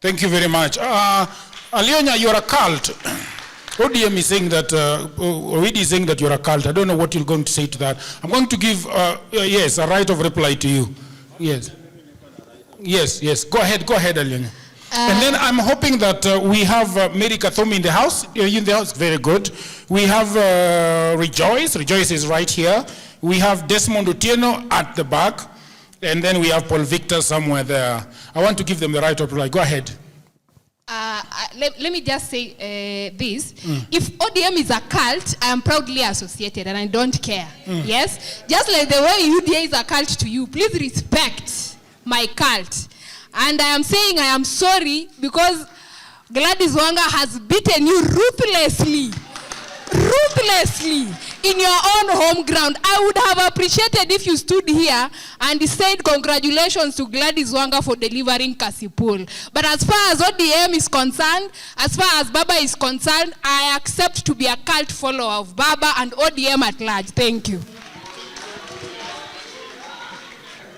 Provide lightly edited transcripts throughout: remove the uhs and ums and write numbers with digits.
Thank you very much. Alionya, you're a cult. ODM is saying that, ODIUS is saying that you're a cult. I don't know what you're going to say to that. I'm going to give, yes, a right of reply to you. Yes. Yes. Go ahead, Alionya. And then I'm hoping that we have Mary Kathomi in the house. In the house, very good. We have Rejoice. Rejoice is right here. We have Desmond Otieno at the back. And then we have Paul Victor somewhere there. I want to give them the right of reply. Go ahead. Let me just say this. If ODM is a cult, I am proudly associated and I don't care. Yes? Just like the way UDA is a cult to you, please respect my cult. And I am saying I am sorry because Gladys Wanga has beaten you ruthlessly in your own home ground. I would have appreciated if you stood here and said congratulations to Gladys Wanga for delivering Kasipul. But as far as ODM is concerned, as far as Baba is concerned, I accept to be a cult follower of Baba and ODM at large. Thank you.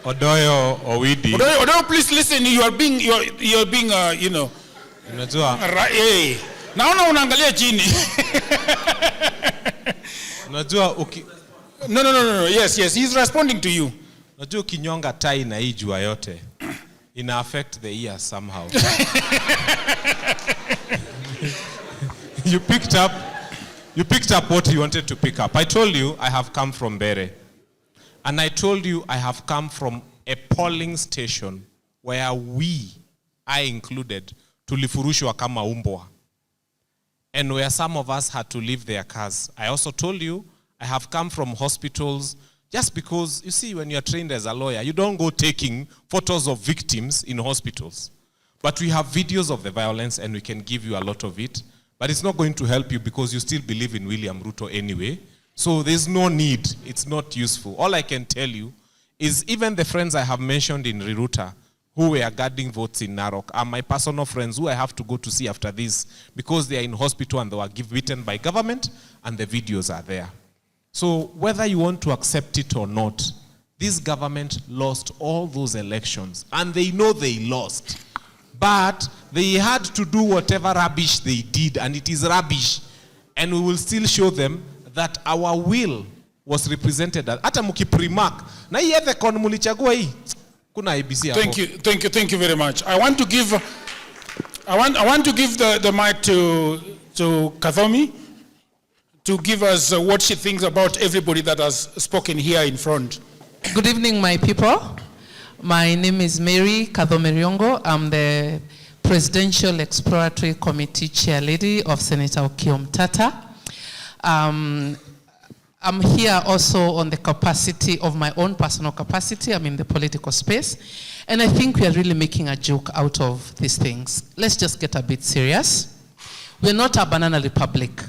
Odoyo Owidi. Odoyo, please listen. You are being, you know. Unajua. Hey. Naona unaangalia chini. Unajua No. Yes. He's responding to you. Unajua kinyonga tai na hii jua yote ina affect the ear somehow. You picked up what you wanted to pick up. I told you I have come from Bere. And I told you I have come from a polling station where I included, tulifurushwa kama umbwa. And where some of us had to leave their cars. I also told you I have come from hospitals just because, you see, when you're trained as a lawyer, you don't go taking photos of victims in hospitals. But we have videos of the violence and we can give you a lot of it. But it's not going to help you because you still believe in William Ruto anyway. So there's no need. It's not useful. All I can tell you is even the friends I have mentioned in Riruta who were guarding votes in Narok are my personal friends who I have to go to see after this because they are in hospital and they were beaten by government and the videos are there. So whether you want to accept it or not, this government lost all those elections and they know they lost. But they had to do whatever rubbish they did and it is rubbish. And we will still show them that our will was represented. Hata mukiprimark na hii ethecon mulichagua hii kuna ABC hapo. Thank you very much. I want to give the mic to Kathomi to give us what she thinks about everybody that has spoken here in front. Good evening, my people. My name is Mary Kathomi Riongo. I'm the Presidential Exploratory Committee Chair Lady of Senator Okiya Omtatah. I'm here also on the capacity of my own personal capacity. I'm in the political space. And I think we are really making a joke out of these things. Let's just get a bit serious. We're not a banana republic.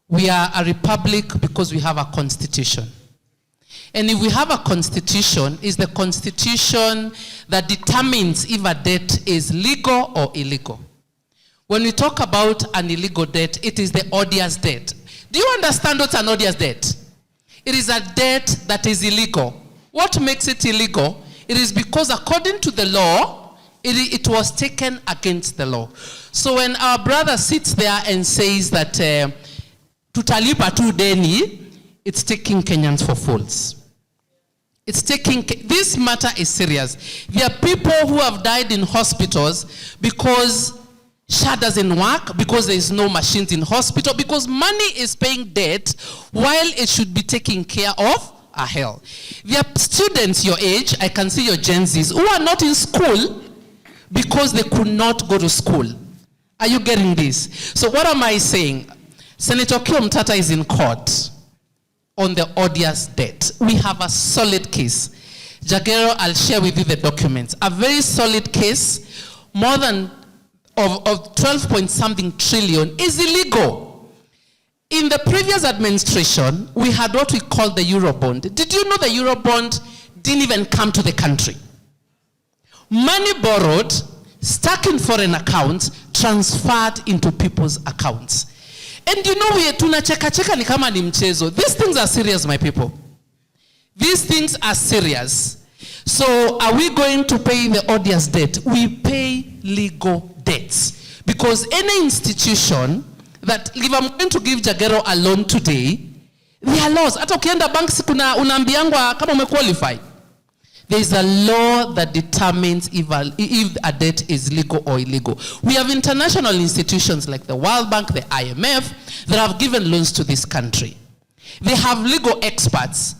We are a republic because we have a constitution. And if we have a constitution, it's the constitution that determines if a debt is legal or illegal. When we talk about an illegal debt, it is the ODIUS debt. Do you understand what's an ODIUS debt? It is a debt that is illegal. What makes it illegal? It is because according to the law, it was taken against the law. So when our brother sits there and says that tutalipa tu deni, it's taking Kenyans for fools. This matter is serious. There are people who have died in hospitals because SHA doesn't work, because there is no machines in hospital, because money is paying debt while it should be taking care of our health. There are students your age, I can see your Gen Zs, who are not in school because they could not go to school. Are you getting this? So what am I saying? Senator Okiya Omtatah is in court on the ODIUS debt. We have a solid case. Jagero, I'll share with you the documents. A very solid case, more than of 12 point something trillion is illegal. In the previous administration, we had what we call the Eurobond. Did you know the Eurobond didn't even come to the country? Money borrowed, stuck in foreign accounts, transferred into people's accounts. And you know, we tunacheka ni kama ni mchezo. These things are serious, my people. These things are serious. So are we going to pay the ODIUS debt? We pay illegal debts. Because any institution that, if I'm going to give Jagero a loan today, there are laws. Hata ukienda banks kuna unaambiangwa kama umequalify. There is a law that determines if a debt is legal or illegal. We have international institutions like the World Bank, the IMF, that have given loans to this country. They have legal experts.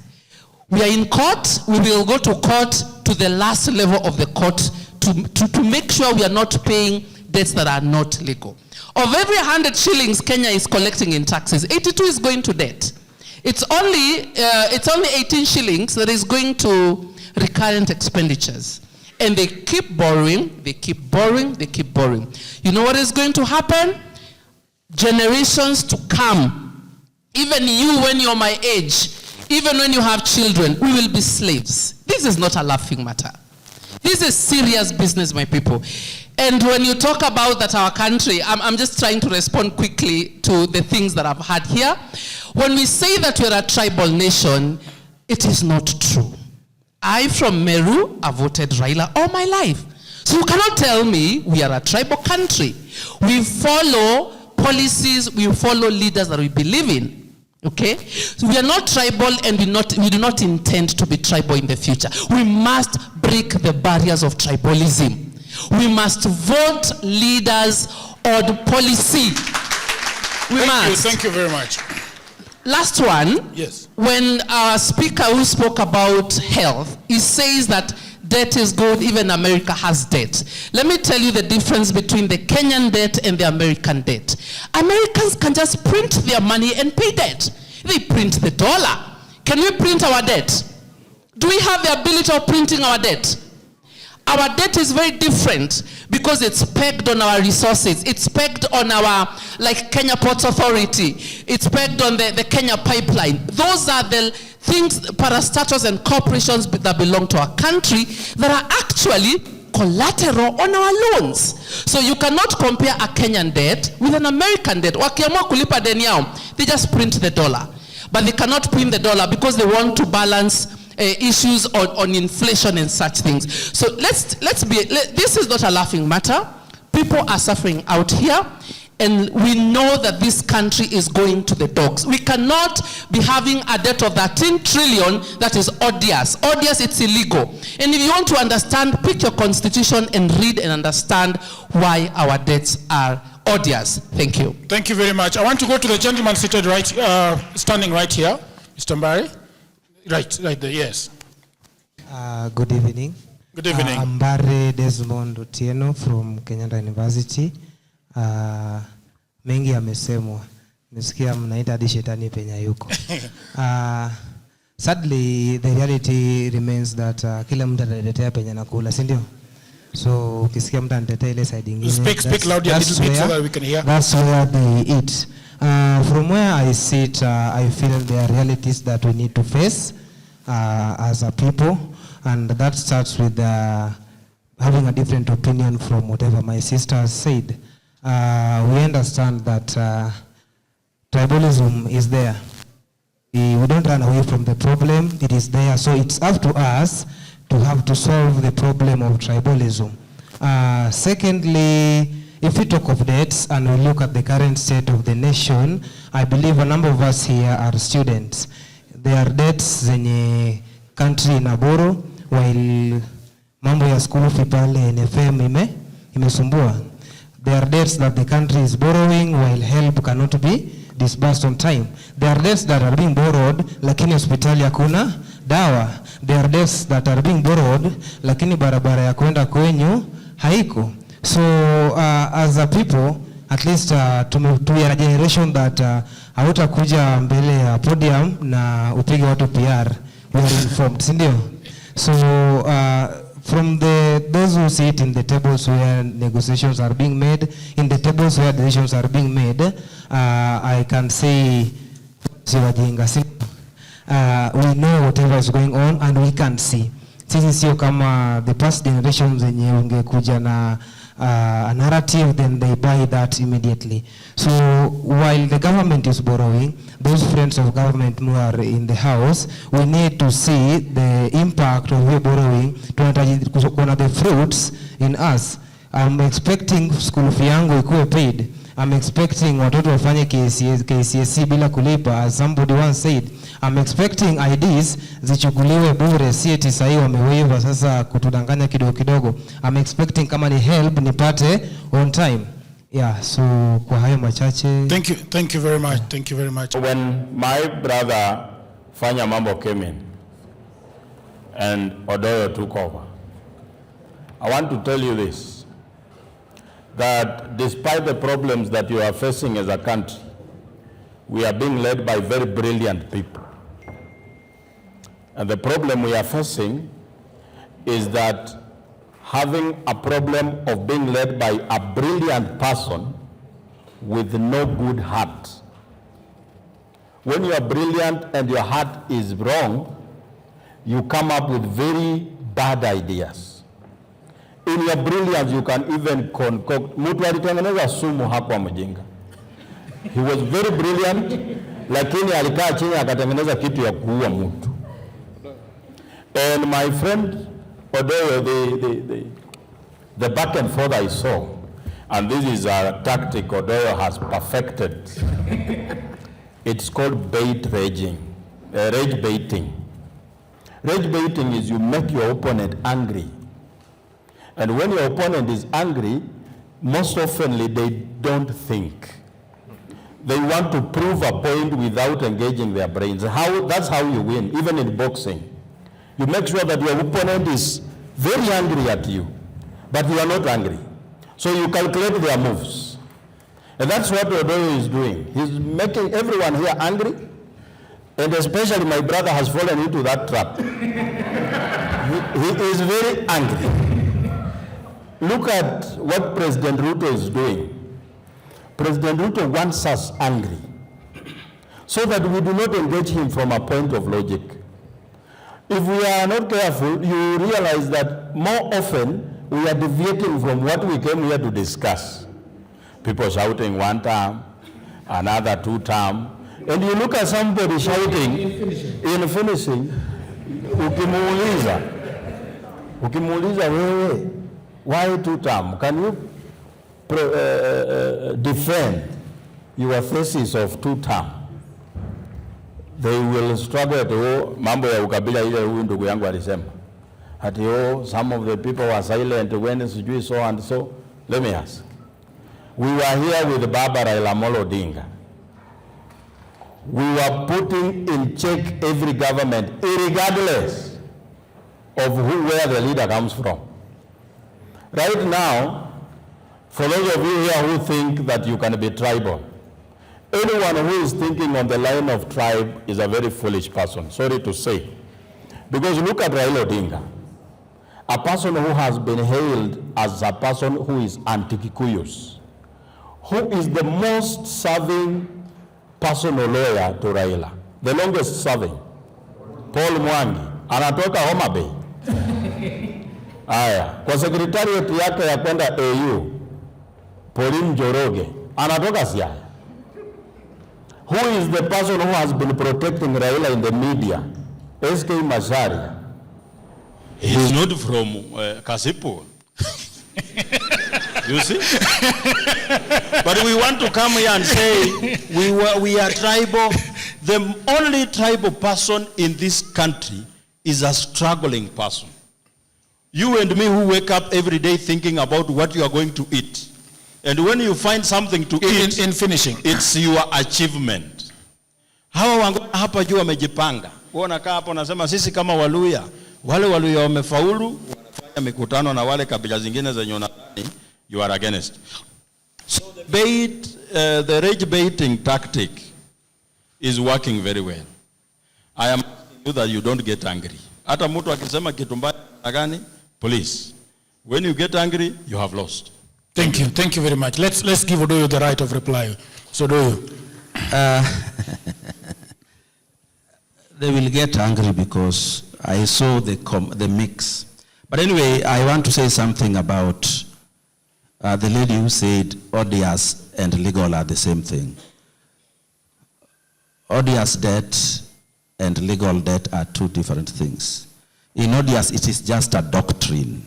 We are in court. We will go to court, to the last level of the court, to make sure we are not paying debts that are not legal. Of every 100 shillings Kenya is collecting in taxes, 82 is going to debt. It's only 18 shillings that is going to recurrent expenditures. And they keep borrowing, they keep borrowing, they keep borrowing. You know what is going to happen? Generations to come, even you when you're my age, even when you have children, we will be slaves. This is not a laughing matter. This is serious business, my people. And when you talk about that our country, I'm just trying to respond quickly to the things that I've had here. When we say that we're a tribal nation, it is not true. I from Meru, I voted Raila all my life. So you cannot tell me we are a tribal country. We follow policies, we follow leaders that we believe in. Okay? So we are not tribal, and we do not intend to be tribal in the future. We must break the barriers of tribalism. We must vote leaders on policy. We must. Thank you very much. Last one. Yes. When our speaker who spoke about health, he says that debt is good, even America has debt. Let me tell you the difference between the Kenyan debt and the American debt. Americans can just print their money and pay debt. They print the dollar. Can we print our debt? Do we have the ability of printing our debt? Our debt is very different because it's pegged on our resources. It's pegged on our, like Kenya Ports Authority. It's pegged on the Kenya pipeline. Those are the things, parastatals and corporations that belong to our country that are actually collateral on our loans. So you cannot compare a Kenyan debt with an American debt. Wakiamua kulipa deni yao, they just print the dollar. But they cannot print the dollar because they want to balance issues on inflation and such things. So this is not a laughing matter. People are suffering out here, and we know that this country is going to the dogs. We cannot be having a debt of 13 trillion that is ODIUS. ODIUS, it's illegal. And if you want to understand, pick your constitution and read and understand why our debts are ODIUS. Thank you. Thank you very much. I want to go to the gentleman seated standing right here, Mr. Mbari. Right there, yes. Good evening. Good evening. I'm Mbari Desmond Otieno from Kenyatta University. Mengi yamesemwa. Nisikia mnaita hadi shetani penya yuko. Sadly, the reality remains that kila mtu atatetea penya nakula, si ndio? So ukisikia mtu anatetea ile side nyingine. Speak loudly a little bit so that we can hear. That's where they eat. From where I sit, I feel there are realities that we need to face as a people, and that starts with having a different opinion from whatever my sister said. We understand that tribalism is there. We don't run away from the problem. It is there, so it's up to us to have to solve the problem of tribalism. Secondly, if we talk of debts and we look at the current state of the nation, I believe a number of us here are students. There are debts zenye country ina borrow while mambo ya school fee pale NFM imesumbua. There are debts that the country is borrowing while help cannot be disbursed on time. There are debts that are being borrowed lakini hospitali hakuna dawa. There are debts that are being borrowed lakini barabara ya kwenda kwenyu haiko. So as a people, at least we are a generation that hautakuja mbele ya podium na upige watu PR. We are informed, sindio? So from those who sit in the tables where negotiations are being made, in the tables where decisions are being made, I can say we know whatever is going on and we can see. Sisi sio kama the past generations zenye ungekuja na a narrative, then they buy that immediately. So while the government is borrowing, those friends of government who are in the house, we need to see the impact of we borrowing, to the fruits in us. I'm expecting school fee yangu ikuwe paid. I'm expecting watoto wafanye KCSE bila kulipa, as somebody once said. I'm expecting IDs zichukuliwe bure, si eti sahi wamewaiva sasa kutudanganya kidogo kidogo. I'm expecting kama ni help nipate on time. Yeah, so kwa hayo machache. Thank you very much. Thank you very much. When my brother Fanya Mambo came in and Odoyo took over, I want to tell you this, that despite the problems that you are facing as a country, we are being led by very brilliant people. And the problem we are facing is that having a problem of being led by a brilliant person with no good heart. When you are brilliant and your heart is wrong, you come up with very bad ideas. In your brilliance, you can even concoct. Mtu alitengeneza sumu hapo mjinga. He was very brilliant, lakini alikaa chini akatengeneza kitu ya kuua mtu. And my friend Odoyo, the back and forth I saw, and this is a tactic Odoyo has perfected. It's called bait raging, rage baiting. Rage baiting is you make your opponent angry. And when your opponent is angry, most oftenly they don't think. They want to prove a point without engaging their brains. That's how you win, even in boxing. You make sure that your opponent is very angry at you, but you are not angry. So you calculate their moves. And that's what Odoyo is doing. He's making everyone here angry, and especially my brother has fallen into that trap. He is very angry. Look at what President Ruto is doing. President Ruto wants us angry so that we do not engage him from a point of logic. If we are not careful, you realize that more often we are deviating from what we came here to discuss. People shouting one term, another 2 term, and you look at somebody shouting in finishing, ukimuuliza wewe, why 2 term? Can you defend your thesis of 2 term? They will struggle to mambo ya ukabila ile huyu ndugu yangu alisema. Ati some of the people were silent when sijui so and so. Let me ask. We were here with Barbara Ilamolo Odinga. We were putting in check every government, regardless of where the leader comes from. Right now, for those of you here who think that you can be tribal, anyone who is thinking on the line of tribe is a very foolish person, sorry to say. Because look at Raila Odinga, a person who has been hailed as a person who is anti-Kikuyus, who is the most serving personal lawyer to Raila, the longest serving, Paul Mwangi, anatoka Homa Bay. Aya, kwa secretariat yake ya kwenda AU, Pauline Njoroge, anatoka Siaya. Who is the person who has been protecting Raila in the media? SK Macharia. He's not from Kasipu. You see? But we want to come here and say we are tribal. The only tribal person in this country is a struggling person. You and me who wake up every day thinking about what you are going to eat. And when you find something to eat, in finishing, it's your achievement. Hawa wangwana hapa juu wamejipanga. Wanakaa hapo nasema sisi kama Waluya, wale Waluya wamefaulu, wanafanya mikutano na wale kabila zingine zenye unadhani you are against. So the rage baiting tactic is working very well. I am asking you that you don't get angry. Hata mtu akisema kitu mbaya gani, please, when you get angry, you have lost. Thank you very much. Let's give Odoyo the right of reply. So Odoyo. They will get angry because I saw the mix. But anyway, I want to say something about the lady who said ODIUS and legal are the same thing. ODIUS debt and legal debt are 2 different things. In ODIUS, it is just a doctrine.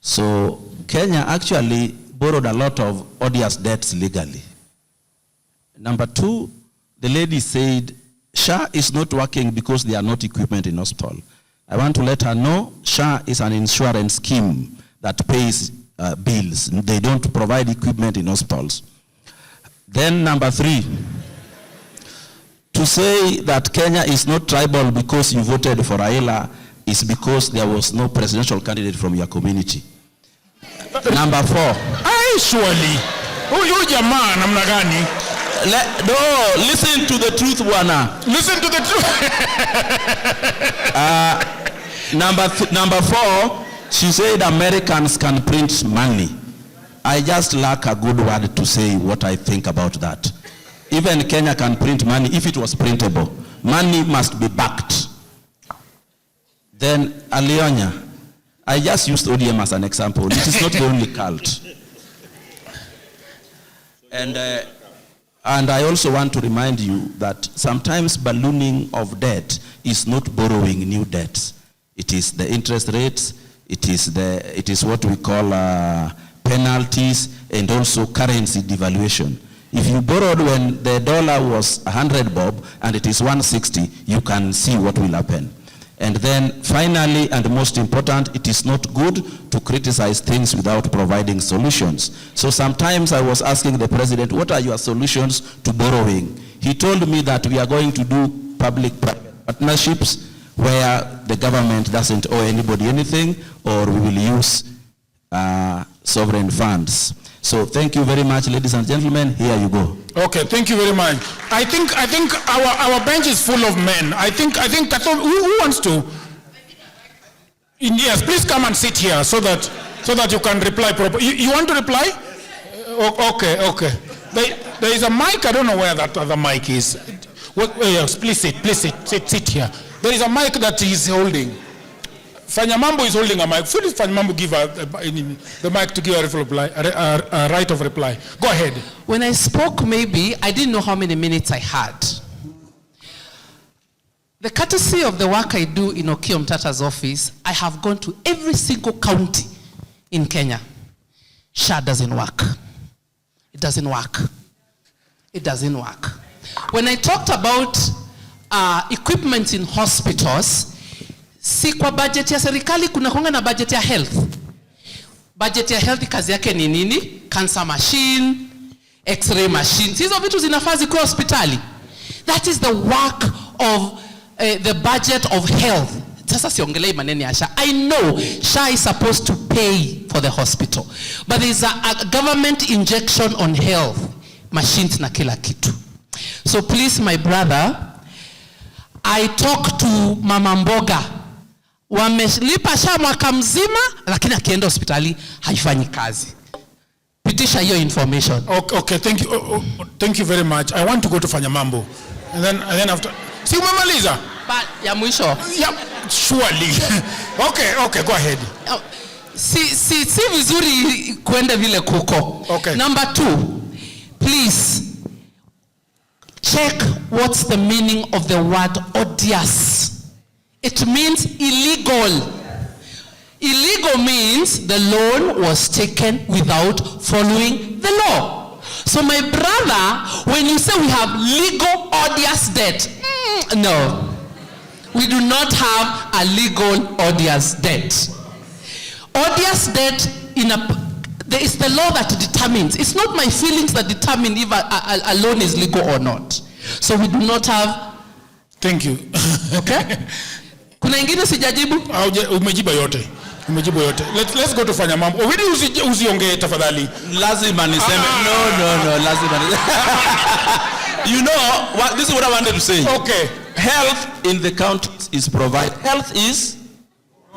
So Kenya actually borrowed a lot of ODIUS debts legally. Number two, the lady said, SHA is not working because there are not equipment in hospital. I want to let her know SHA is an insurance scheme that pays bills. They don't provide equipment in hospitals. Then number three, to say that Kenya is not tribal because you voted for Raila is because there was no presidential candidate from your community. Number four. Surely. Huyu jamaa namna gani? No, listen to the truth, Bwana. Listen to the truth. Number four, she said Americans can print money. I just lack a good word to say what I think about that. Even Kenya can print money if it was printable. Money must be backed. Then Alionya, I just used ODM as an example. It is not the only cult. And I also want to remind you that sometimes ballooning of debt is not borrowing new debts. It is the interest rates, it is what we call penalties, and also currency devaluation. If you borrowed when the dollar was 100 bob and it is 160, you can see what will happen. And then finally, and most important, it is not good to criticize things without providing solutions. So sometimes I was asking the president, what are your solutions to borrowing? He told me that we are going to do public-private partnerships where the government doesn't owe anybody anything, or we will use sovereign funds. So thank you very much, ladies and gentlemen. Here you go. Okay, thank you very much. I think our bench is full of men. I think who wants to? Yes, please come and sit here so that you can reply properly. You want to reply? Okay. There is a mic. I don't know where that other mic is. Yes, please sit here. There is a mic that he is holding. Fanyamambo is holding a mic. Please, Fanyamambo, give the mic to give a right of reply. Go ahead. When I spoke, maybe, I didn't know how many minutes I had. The courtesy of the work I do in Okiya Mtata's office, I have gone to every single county in Kenya. SHA doesn't work. It doesn't work. It doesn't work. When I talked about equipment in hospitals, si kwa budget ya serikali kuna konga na budget ya health. Budget ya health kazi yake ni nini? Cancer machine, x-ray machine. Hizo vitu zinafaa zikuwe hospitali. That is the work of the budget of health. Sasa siongelei maneno ya SHA. I know SHA is supposed to pay for the hospital. But there is a government injection on health. Machines na kila kitu. So please, my brother, I talk to Mama Mboga. Wamelipa SHA mwaka mzima, lakini akienda hospitali haifanyi kazi. Pitisha hiyo information. Okay, thank you very much. I want to go to Fanyamambo. And then after. Si umemaliza? Ya mwisho. Yeah, surely. Okay, go ahead. Si vizuri kuenda vile kuko. Okay. Number 2, please check what's the meaning of the word ODIUS. It means illegal. Illegal means the loan was taken without following the law. So my brother, when you say we have legal ODIUS debt, no. We do not have a legal ODIUS debt. ODIUS debt, there is the law that determines. It's not my feelings that determine if a loan is legal or not. So we do not have. Thank you. Okay? Kuna ingine sijajibu? Umejibu yote. Let's go to Fanyamambo. Wewe usiongee tafadhali. Lazima niseme. No, lazima niseme. You know, this is what I wanted to say. Okay. Health in the country is provided. Health is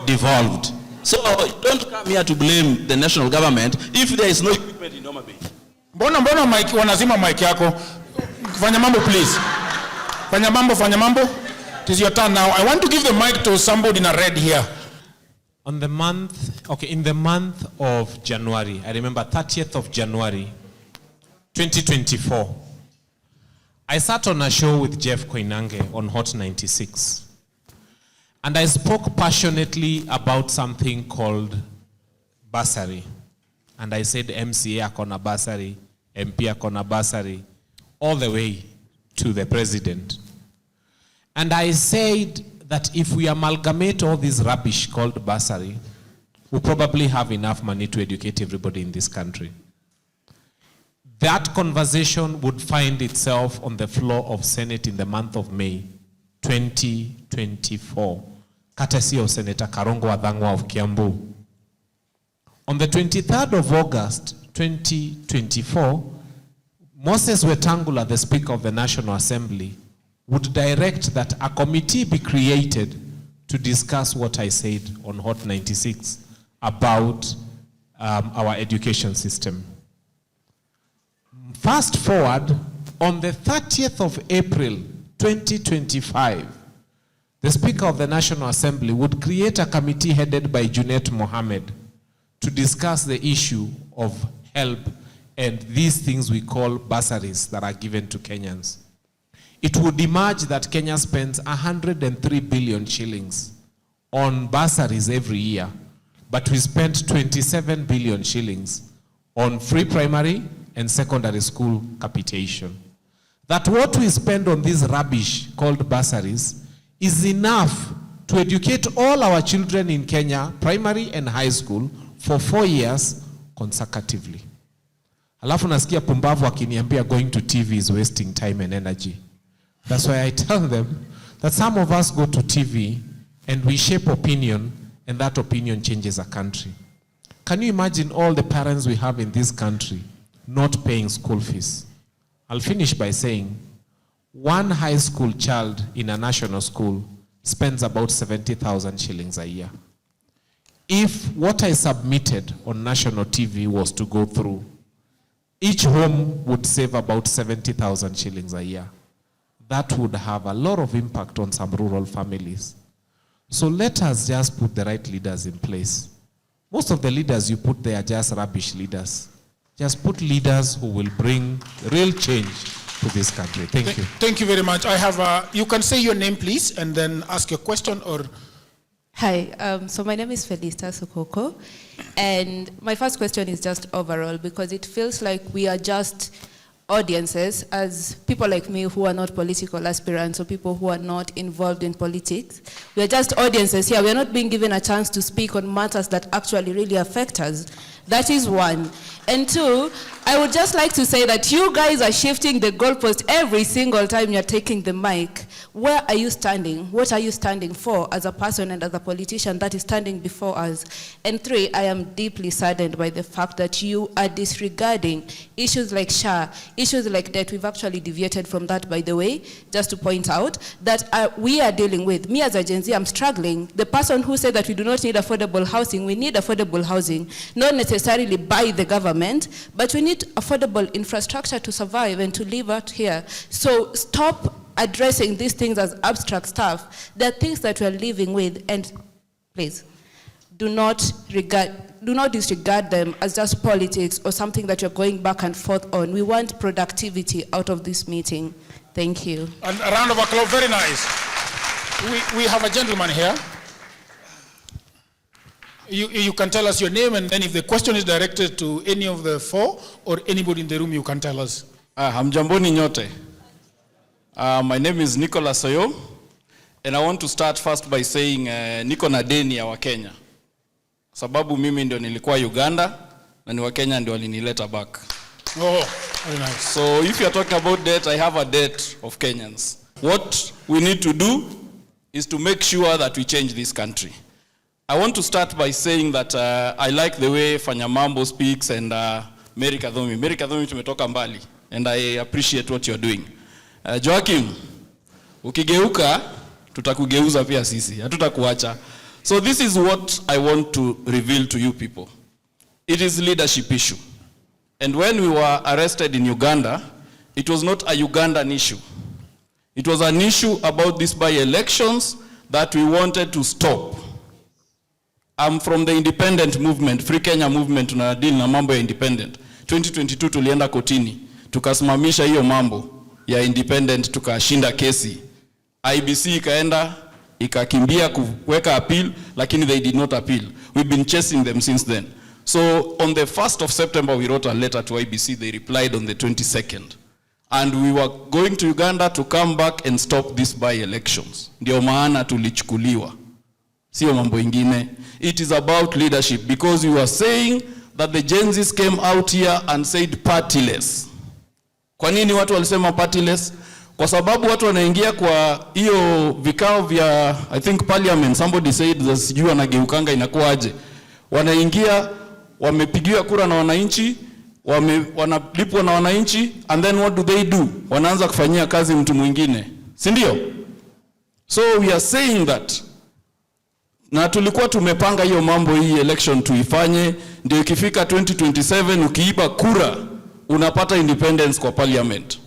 devolved. So don't come here to blame the national government if there is no equipment in Noma Bay. Mbona mic wanazima mic yako? Fanyamambo, please. Fanyamambo. It is your turn now. I want to give the mic to somebody in a red here. In the month of January, I remember 30th of January, 2024, I sat on a show with Jeff Koinange on Hot 96. And I spoke passionately about something called bursary. And I said MCA akona bursary, MP akona bursary, all the way to the president. And I said that if we amalgamate all this rubbish called bursary, we'll probably have enough money to educate everybody in this country. That conversation would find itself on the floor of Senate in the month of May 2024, courtesy of Senator Karongo Wadhangwa of Kiambu. On the 23rd of August 2024, Moses Wetangula, the Speaker of the National Assembly, would direct that a committee be created to discuss what I said on Hot 96 about our education system. Fast forward, on the 30th of April 2025, the Speaker of the National Assembly would create a committee headed by Junet Mohammed to discuss the issue of help and these things we call bursaries that are given to Kenyans. It would emerge that Kenya spends 103 billion shillings on bursaries every year, but we spent 27 billion shillings on free primary and secondary school capitation. That what we spend on this rubbish called bursaries is enough to educate all our children in Kenya, primary and high school, for 4 years consecutively. Alafu nasikia pumbavu akiniambia going to TV is wasting time and energy. That's why I tell them that some of us go to TV and we shape opinion, and that opinion changes a country. Can you imagine all the parents we have in this country not paying school fees? I'll finish by saying one high school child in a national school spends about 70,000 shillings a year. If what I submitted on national TV was to go through, each home would save about 70,000 shillings a year. That would have a lot of impact on some rural families. So let us just put the right leaders in place. Most of the leaders you put there are just rubbish leaders. Just put leaders who will bring real change to this country. Thank you. Thank you very much. I have you can say your name, please, and then ask your question or... Hi, so my name is Felista Sokoko, and my first question is just overall, because it feels like we are just audiences, as people like me who are not political aspirants or people who are not involved in politics. We are just audiences here. We are not being given a chance to speak on matters that actually really affect us. That is one. And two, I would just like to say that you guys are shifting the goalpost every single time you're taking the mic. Where are you standing? What are you standing for as a person and as a politician that is standing before us? And three, I am deeply saddened by the fact that you are disregarding issues like SHA, issues like debt. We've actually deviated from that, by the way, just to point out that we are dealing with. Me as a Gen Z, I'm struggling. The person who said that we do not need affordable housing, we need affordable housing, not necessarily by the government, but we need affordable infrastructure to survive and to live out here. So stop addressing these things as abstract stuff. They're things that we're living with, and please, do not disregard them as just politics or something that you're going back and forth on. We want productivity out of this meeting. Thank you. And a round of applause, very nice. We have a gentleman here. You can tell us your name, and then if the question is directed to any of the four or anybody in the room, you can tell us. Hamjamboni nyote. My name is Nicholas Oyo, and I want to start first by saying niko na deni ya Wakenya. Sababu mimi ndio nilikuwa Uganda na ni Wakenya ndio walinileta back. Oh, very nice. So if you're talking about debt, I have a debt of Kenyans. What we need to do is to make sure that we change this country. I want to start by saying that I like the way Fanyamambo speaks and Mary Kadhomi. Mary Kadhomi tumetoka mbali, and I appreciate what you're doing. Joakim, ukigeuka, tutakugeuza pia sisi, hatutakuacha. So this is what I want to reveal to you people. It is leadership issue. And when we were arrested in Uganda, it was not a Ugandan issue. It was an issue about these by-elections that we wanted to stop. I'm from the independent movement, Free Kenya movement, tunadili na mambo ya independent. 2022 tulienda kotini, tukasimamisha hiyo mambo ya independent, tukashinda kesi. IBC ikaenda, ikakimbia kuweka appeal, lakini they did not appeal. We've been chasing them since then. So on the 1st of September, we wrote a letter to IBC. They replied on the 22nd. And we were going to Uganda to come back and stop these by-elections. Ndio maana tulichukuliwa. Sio mambo ingine. It is about leadership, because you are saying that the Gen Zs came out here and said partyless. Kwa nini watu walisema partyless? Kwa sababu watu wanaingia kwa hiyo vikao vya, I think parliament, somebody said that sijui wanageukanga inakuaje. Wanaingia, wamepigiwa kura na wananchi, wanalipwa na wananchi, and then what do? Wanaanza kufanyia kazi mtu mwingine. Si ndio? So we are saying that, na tulikuwa tumepanga hiyo mambo, hii election tuifanye, ndio ikifika 2027 ukiiba kura, unapata independence kwa parliament.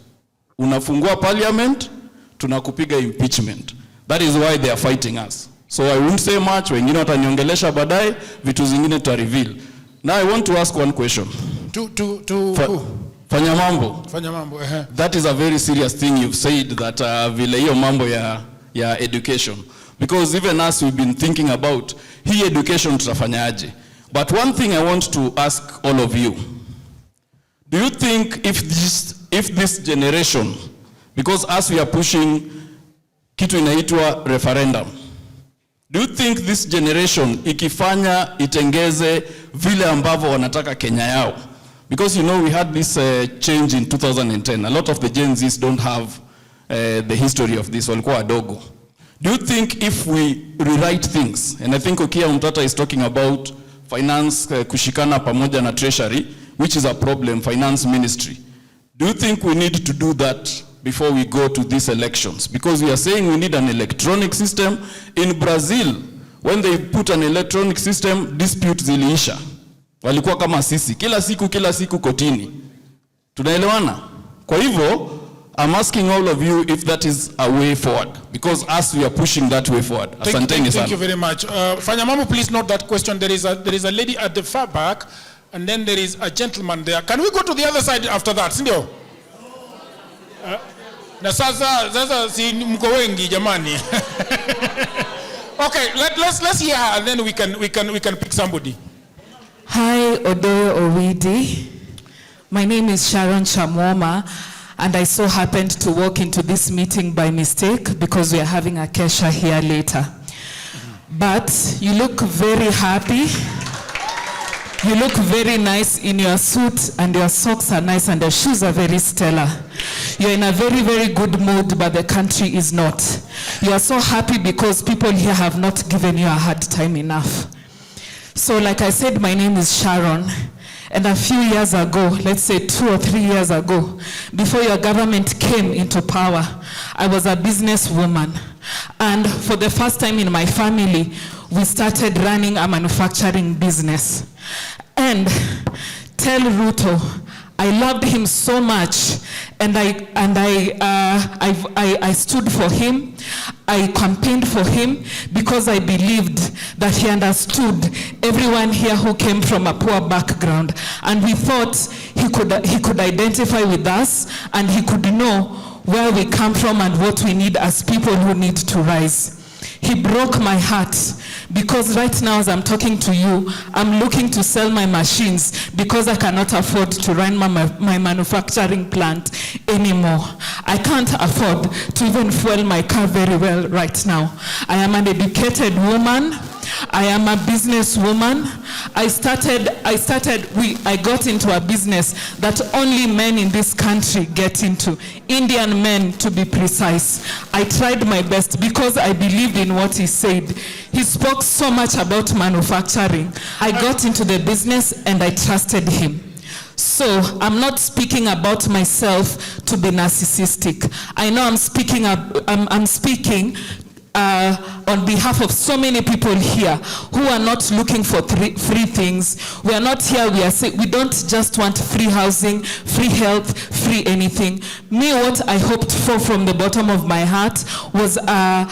Unafungua parliament, tunakupiga impeachment. That is why they are fighting us. So I won't say much, wengine wataniongelesha baadaye, vitu zingine tuta reveal. Now I want to ask one question. Fanya mambo. That is a very serious thing you've said, that vile hiyo mambo ya education. Because even us, we've been thinking about hii education tutafanyaje. But one thing I want to ask all of you. Do you think if this generation, because as we are pushing kitu inaitwa referendum, do you think this generation ikifanya itengeze vile ambavyo wanataka Kenya yao? Because you know we had this change in 2010. A lot of the Gen Zs don't have the history of this. Walikuwa wadogo. Do you think if we rewrite things, and I think Okia Umtata is talking about finance kushikana pamoja na treasury, which is a problem, finance ministry. Do you think we need to do that before we go to these elections? Because we are saying we need an electronic system. In Brazil, when they put an electronic system, disputes ziliisha. Walikuwa kama sisi, kila siku kotini. Tunaelewana? Kwa hivyo, I'm asking all of you if that is a way forward, because us, we are pushing that way forward. Thank you very much. Fanyamamu, please note that question. There is a lady at the far back, and then there is a gentleman there. Can we go to the other side after that? Sindio? Na sasa si mko wengi jamani. Okay, let's hear her, and then we can pick somebody. Hi, Odoyo Owidi. My name is Sharon Chamwoma, and I so happened to walk into this meeting by mistake because we are having a kesha here later. But you look very happy. You look very nice in your suit, and your socks are nice, and your shoes are very stellar. You're in a very, very good mood, but the country is not. You are so happy because people here have not given you a hard time enough. So like I said, my name is Sharon, and a few years ago, let's say 2 or 3 years ago, before your government came into power, I was a businesswoman. And for the first time in my family, we started running a manufacturing business. And tell Ruto, I loved him so much, and I stood for him. I campaigned for him because I believed that he understood everyone here who came from a poor background, and we thought he could identify with us, and he could know where we come from and what we need as people who need to rise. He broke my heart because right now as I'm talking to you, I'm looking to sell my machines because I cannot afford to run my manufacturing plant anymore. I can't afford to even fuel my car very well right now. I am an educated woman. I am a businesswoman. I got into a business that only men in this country get into. Indian men, to be precise. I tried my best because I believed in what he said. He spoke so much about manufacturing. I got into the business and I trusted him. So I'm not speaking about myself to be narcissistic. I know I'm speaking on behalf of so many people here who are not looking for free things. We are not here, we don't just want free housing, free health, free anything. Me, what I hoped for from the bottom of my heart was a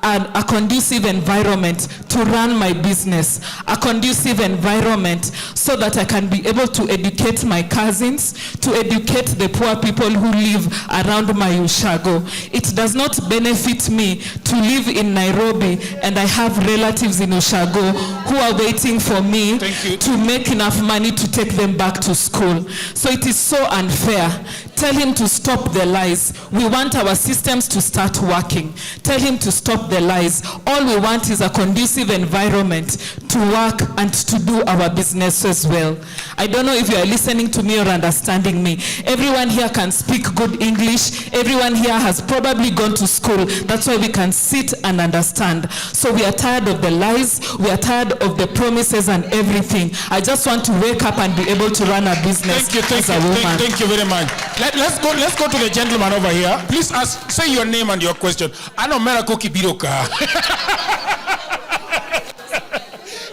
a conducive environment to run my business, a conducive environment so that I can be able to educate my cousins, to educate the poor people who live around my ushago. It does not benefit me to live in Nairobi and I have relatives in Ushago who are waiting for me to make enough money to take them back to school. So it is so unfair. Tell him to stop the lies. We want our systems to start working. Tell him to stop the lies. All we want is a conducive environment to work and to do our business as well. I don't know if you are listening to me or understanding me. Everyone here can speak good English. Everyone here has probably gone to school. That's why we can sit and understand. So we are tired of the lies. We are tired of the promises and everything. I just want to wake up and be able to run a business as a woman. Thank you very much. Let's go to the gentleman over here. Please say your name and your question. Ano Merako Kibiroka.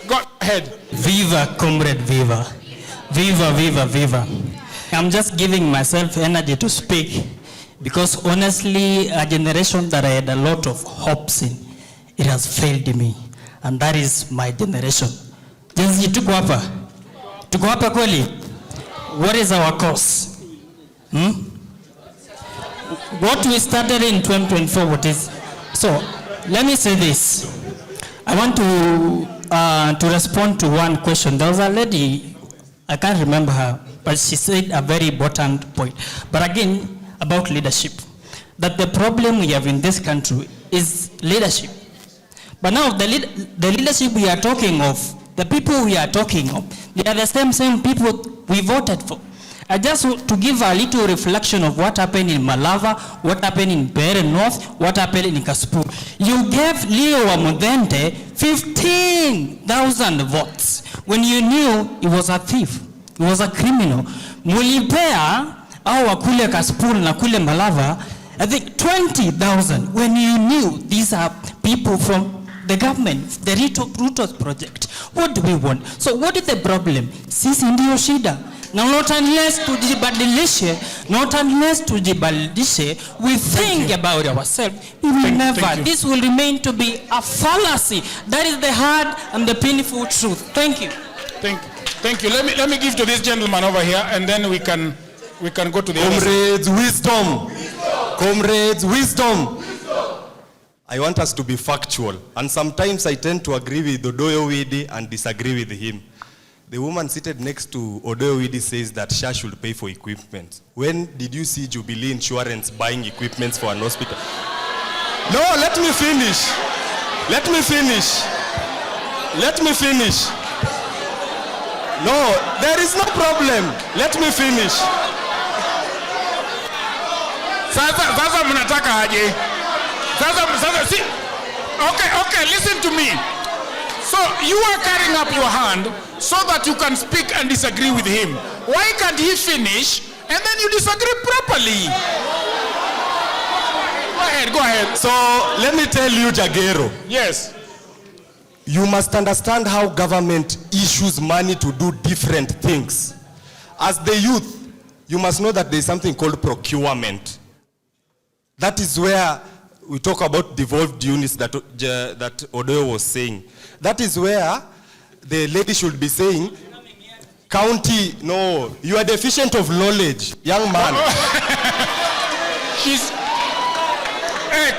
Go ahead. Viva, comrade, viva. Viva, viva, viva. I'm just giving myself energy to speak because honestly, a generation that I had a lot of hopes in, it has failed me. And that is my generation. Jinsi tuko hapa. Tuko hapa kweli? What is our cause? What we started in 2024, what is? So, let me say this. I want to respond to one question. There was a lady, I can't remember her, but she said a very important point. But again, about leadership. That the problem we have in this country is leadership. But now the leadership we are talking of, the people we are talking of, they are the same people we voted for. I just want to give a little reflection of what happened in Malava, what happened in Bere North, what happened in Kaspu. You gave Leo Wamudente 15,000 votes when you knew he was a thief, he was a criminal. Mulipea au wakule Kaspu na kule Malava, I think 20,000 when you knew these are people from the government, the Rutos project. What do we want? So what is the problem? Sisi ndio shida. Now not unless tujibadilishe, we think about ourselves, we will never. This will remain to be a fallacy. That is the hard and the painful truth. Thank you. Thank you. Let me give to this gentleman over here, and then we can go to the Comrades, wisdom. Comrades, wisdom. I want us to be factual, and sometimes I tend to agree with Odoyo Widi and disagree with him. The woman seated next to Odoyo Widi says that SHA should pay for equipment. When did you see Jubilee Insurance buying equipment for an hospital? No, let me finish. No, there is no problem. Let me finish. Sasa mnataka aje? Sasa see. Okay, listen to me. So you are carrying up your hand so that you can speak and disagree with him. Why can't he finish and then you disagree properly? Go ahead. So let me tell you, Jagero. Yes. You must understand how government issues money to do different things. As the youth, you must know that there is something called procurement. That is where we talk about devolved units that Odoyo was saying. That is where the lady should be saying, county, no, you are deficient of knowledge, young man.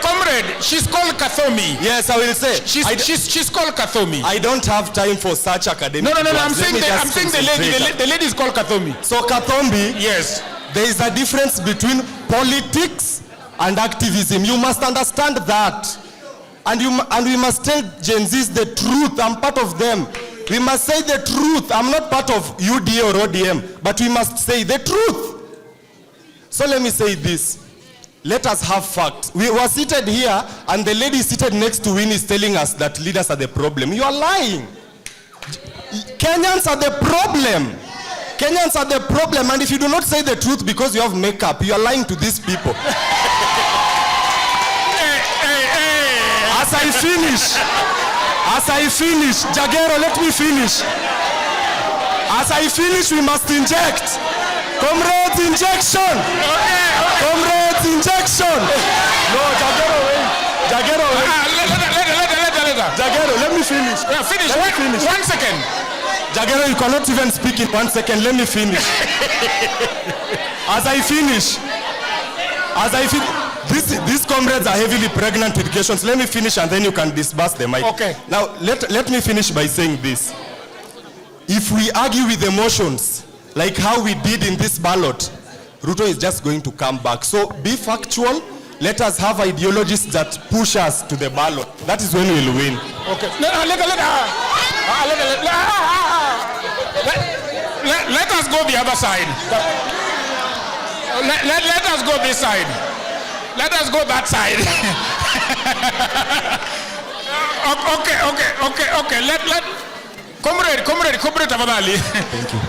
Comrade, she's called Kathomi. Yes, I will say. She's called Kathomi. I don't have time for such academic. No, I'm saying the lady is called Kathomi. So Kathombi, yes, there is a difference between politics and activism. You must understand that. And we must tell Gen Zs the truth. I'm part of them. We must say the truth. I'm not part of UDA or ODM, but we must say the truth. So let me say this. Let us have facts. We were seated here, and the lady seated next to Winnie is telling us that leaders are the problem. You are lying. Kenyans are the problem. Kenyans are the problem, and if you do not say the truth because you have makeup, you are lying to these people. As I finish, Jagero, let me finish. As I finish, we must inject. Comrades, injection. Comrades, injection. No, Jagero, wait. finish. Yeah, finish. Let me finish. 1 second. Jagero, you cannot even speak in 1 second. Let me finish. As I finish, these comrades are heavily pregnant with questions. Let me finish and then you can disperse the mic. Okay. Now, let me finish by saying this. If we argue with emotions, like how we did in this ballot, Ruto is just going to come back. So be factual. Let us have ideologies that push us to the ballot. That is when we'll win. Okay. Let us go the other side. Let us go this side. Let us go that side. Okay. Let comrade tafadhali. Thank you.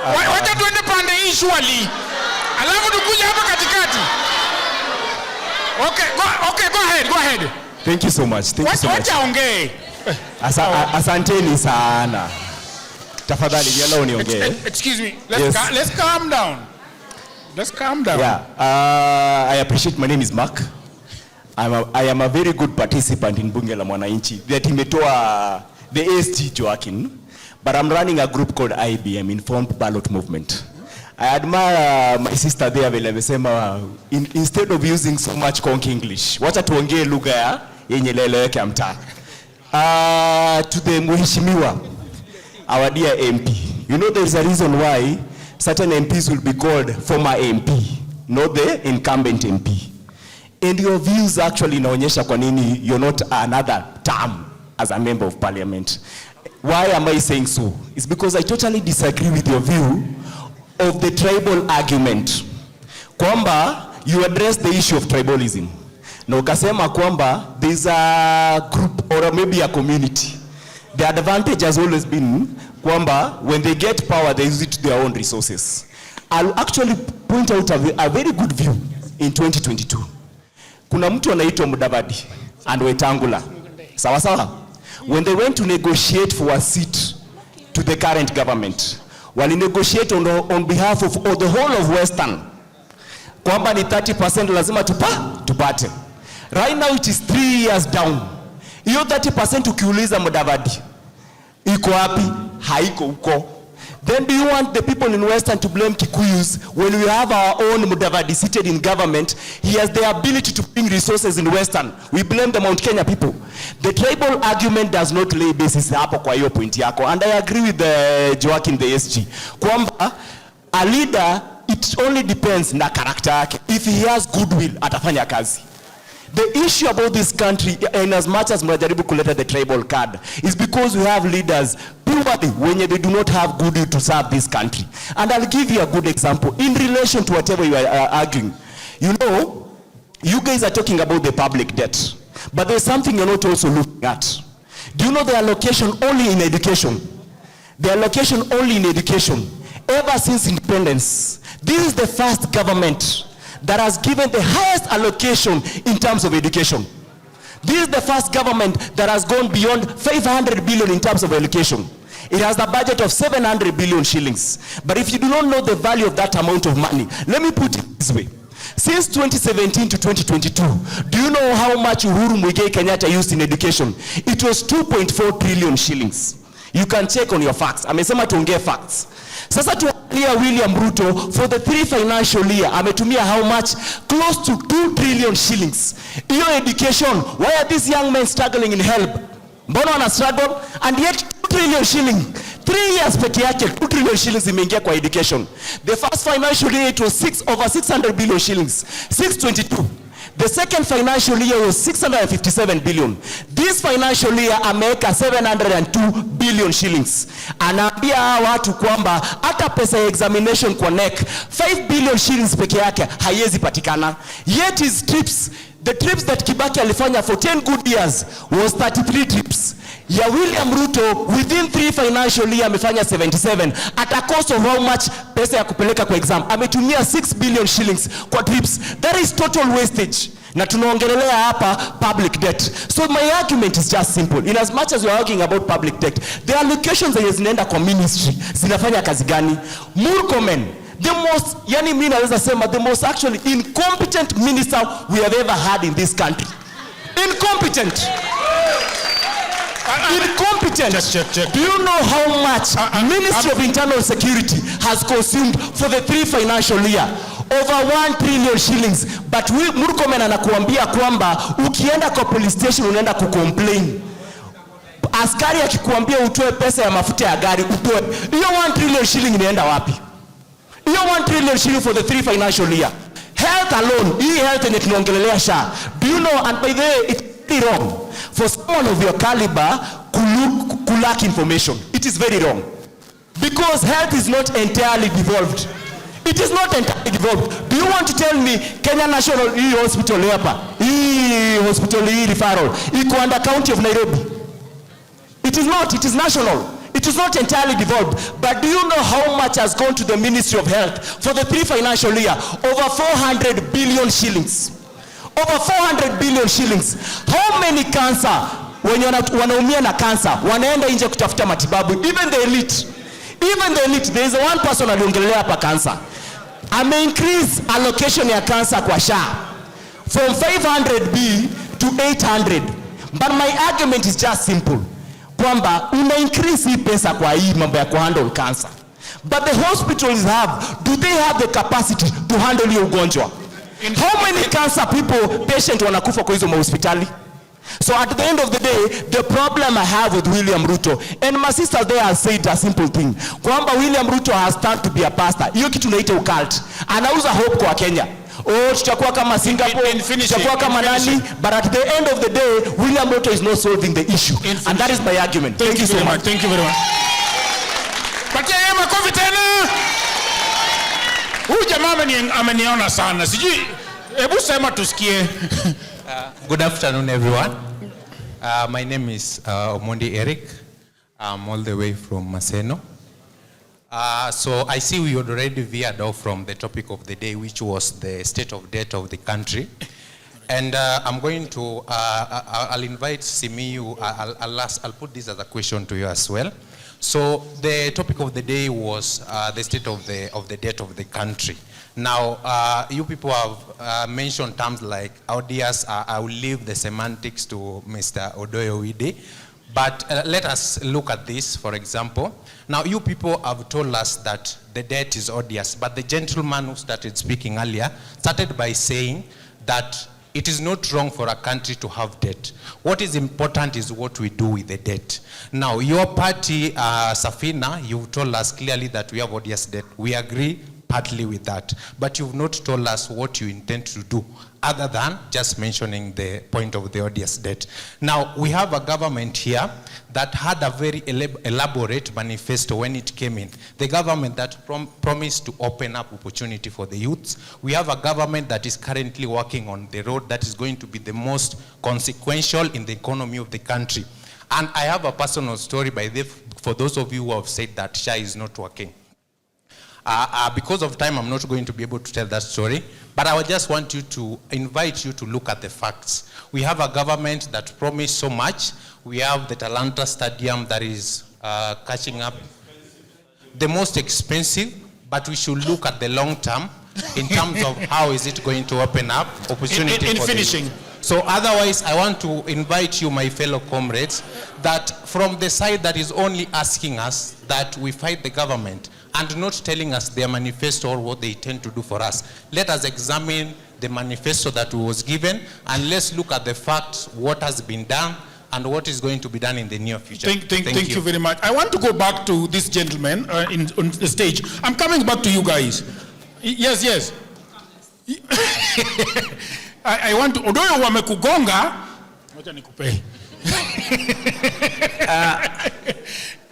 Wacha tuende pande hii shwali. Alafu tukuja hapa katikati. Okay, go ahead. Thank you so much. Wacha ongee. Asanteni sana. Tafadhali yellow niongee. Excuse me. Let's calm down. Yeah, I appreciate. My name is Mark. I am a very good participant in Bunge la Mwananchi. That imetoa the AST Joaquin, but I'm running a group called IBM, Informed Ballot Movement. I admire my sister there vile amesema instead of using so much conk English, wacha tuongee lugha yenye leleweke ya mtaa. To the mheshimiwa, our dear MP, you know there is a reason why certain MPs will be called former MP, not the incumbent MP. And your views actually inaonyesha kwa nini you're not another term as a member of parliament. Why am I saying so? It's because I totally disagree with your view of the tribal argument. Kwamba you address the issue of tribalism. Na ukasema kwamba there's a group or maybe a community. The advantage has always been kwamba when they get power, they use it to their own resources. I'll actually point out a very good view in 2022. Kuna mtu anaitwa Mudavadi and Wetangula. Sawa sawa? When they went to negotiate for a seat to the current government, wali negotiate on behalf of the whole of Western. Kwamba ni 30% lazima tupate. Right now it is 3 years down. Hiyo 30% ukiuliza Mudavadi, iko wapi? Haiko huko. Then do you want the people in Western to blame Kikuyus when we have our own Mudavadi seated in government? He has the ability to bring resources in Western. We blame the Mount Kenya people. The tribal argument does not lay basis hapo kwa hiyo point yako. And I agree with Joaquin the SG. Kwamba a leader, it only depends na character yake. If he has goodwill, atafanya kazi. The issue about this country, and as much as mnajaribu kuleta the tribal card, is because we have leaders purely when they do not have goodwill to serve this country. And I'll give you a good example in relation to whatever you are arguing. You know, you guys are talking about the public debt, but there's something you're not also looking at. Do you know the allocation only in education? The allocation only in education, ever since independence, this is the first government that has given the highest allocation in terms of education. This is the first government that has gone beyond 500 billion in terms of allocation. It has the budget of 700 billion shillings. But if you do not know the value of that amount of money, let me put it this way. Since 2017 to 2022, do you know how much Uhuru Muigai Kenyatta used in education? It was 2.4 trillion shillings. You can check on your facts. Amesema tuongee facts. Sasa tuangalia William Ruto for the 3 financial year ametumia how much? Close to 2 trillion shillings. Iyo education, why are these young men struggling in help? Mbona wana struggle? And yet 2 trillion shillings. 3 years peke yake 2 trillion shillings imeingia kwa education. The first financial year it was over 600 billion shillings. 622. The second financial year was 657 billion. This financial year ameweka 702 billion shillings. Anaambia watu kwamba hata pesa ya examination kwa NEC 5 billion shillings peke yake haiwezi patikana. Yet his trips, the trips that Kibaki alifanya for 10 good years was 33 trips. Ya William Ruto within 3 financial year amefanya 77 at a cost of how much? Pesa ya kupeleka kwa exam ametumia 6 billion shillings kwa trips. That is total wastage. Na tunaongelelea hapa public debt. So my argument is just simple. In as much as we are arguing about public debt, the allocations zenye zinaenda kwa ministry zinafanya kazi gani? Murkomen, the most, yani mimi naweza sema the most actually incompetent minister we have ever had in this country. Incompetent. Incompetent. Check. Do you know how much Ministry of Internal Security has consumed for the 3 financial year? Over 1 trillion shillings. But Murkomen anakuambia kwamba ukienda kwa police station unaenda kucomplain. Askari akikuambia utoe pesa ya mafuta ya gari utoe. Hiyo 1 trillion shilling inaenda wapi? Hiyo 1 trillion shilling for the 3 financial year. Health alone, hii health yenye tunaongelelea SHA. Do you know, and by the way, it's very wrong for someone of your caliber to lack information. It is very wrong. Because health is not entirely devolved. It is not entirely devolved. Do you want to tell me Kenya National Hospital hapa, hospital referral, iko under county of Nairobi? It is not, it is national. It is not entirely devolved. But do you know how much has gone to the Ministry of Health for the 3 financial year? Over 400 billion shillings. Over 400 billion shillings. How many cancer, when wanaumia na cancer, wanaenda nje kutafuta matibabu? Even the elite, there is one person aliongelea hapa cancer. Increase allocation ya cancer kwa SHA from 500B to 800. But my argument is just simple. Kwamba increase hii pesa kwa hii mambo ya handle cancer. But the hospitals do they have the capacity to handle hiyo ugonjwa? How many cancer patient wanakufa kwa hizo hospitali? So at the end of the day, the problem I have with William Ruto, and my sister there has said a simple thing. Kwamba William Ruto has turned to be a pastor. Hiyo kitu naita occult. Anauza hope kwa Kenya. Tutakuwa kama Singapore, tutakuwa kama nani, but at the end of the day, William Ruto is not solving the issue. And that is my argument. Thank you so much. Thank you very much. Patia yeye makofi tena. Huyu jamaa ameniona sana. Sijui, hebu sema tusikie. Good afternoon, everyone. My name is Omondi Eric. I'm all the way from Maseno. So I see we already veered off from the topic of the day, which was the state of debt of the country. And I'm going to, I'll invite Simiyu, I'll put this as a question to you as well. So the topic of the day was the state of the debt of the country. Now, you people have mentioned terms like ODIUS. I will leave the semantics to Mr. Odoyo-Ide. But let us look at this, for example. Now, you people have told us that the debt is odious, but the gentleman who started speaking earlier started by saying that it is not wrong for a country to have debt. What is important is what we do with the debt. Now, your party, Safina, you've told us clearly that we have odious debt. We agree partly with that, but you've not told us what you intend to do other than just mentioning the point of the odious debt. Now, we have a government here that had a very elaborate manifesto when it came in. The government that promised to open up opportunity for the youths. We have a government that is currently working on the road that is going to be the most consequential in the economy of the country. And I have a personal story for those of you who have said that SHA is not working. Because of time, I'm not going to be able to tell that story, but I would just want you to invite you to look at the facts. We have a government that promised so much. We have the Talanta Stadium that is catching up. The most expensive, but we should look at the long term in terms of how is it going to open up opportunity in for finishing. So otherwise, I want to invite you, my fellow comrades, that from the side that is only asking us that we fight the government and not telling us their manifesto or what they intend to do for us, let us examine the manifesto that was given and let's look at the facts, what has been done and what is going to be done in the near future. Thank you very much. I want to go back to this gentleman on the stage. I'm coming back to you guys. Yes. I want to, Odoyo wamekugonga, wacha nikupe.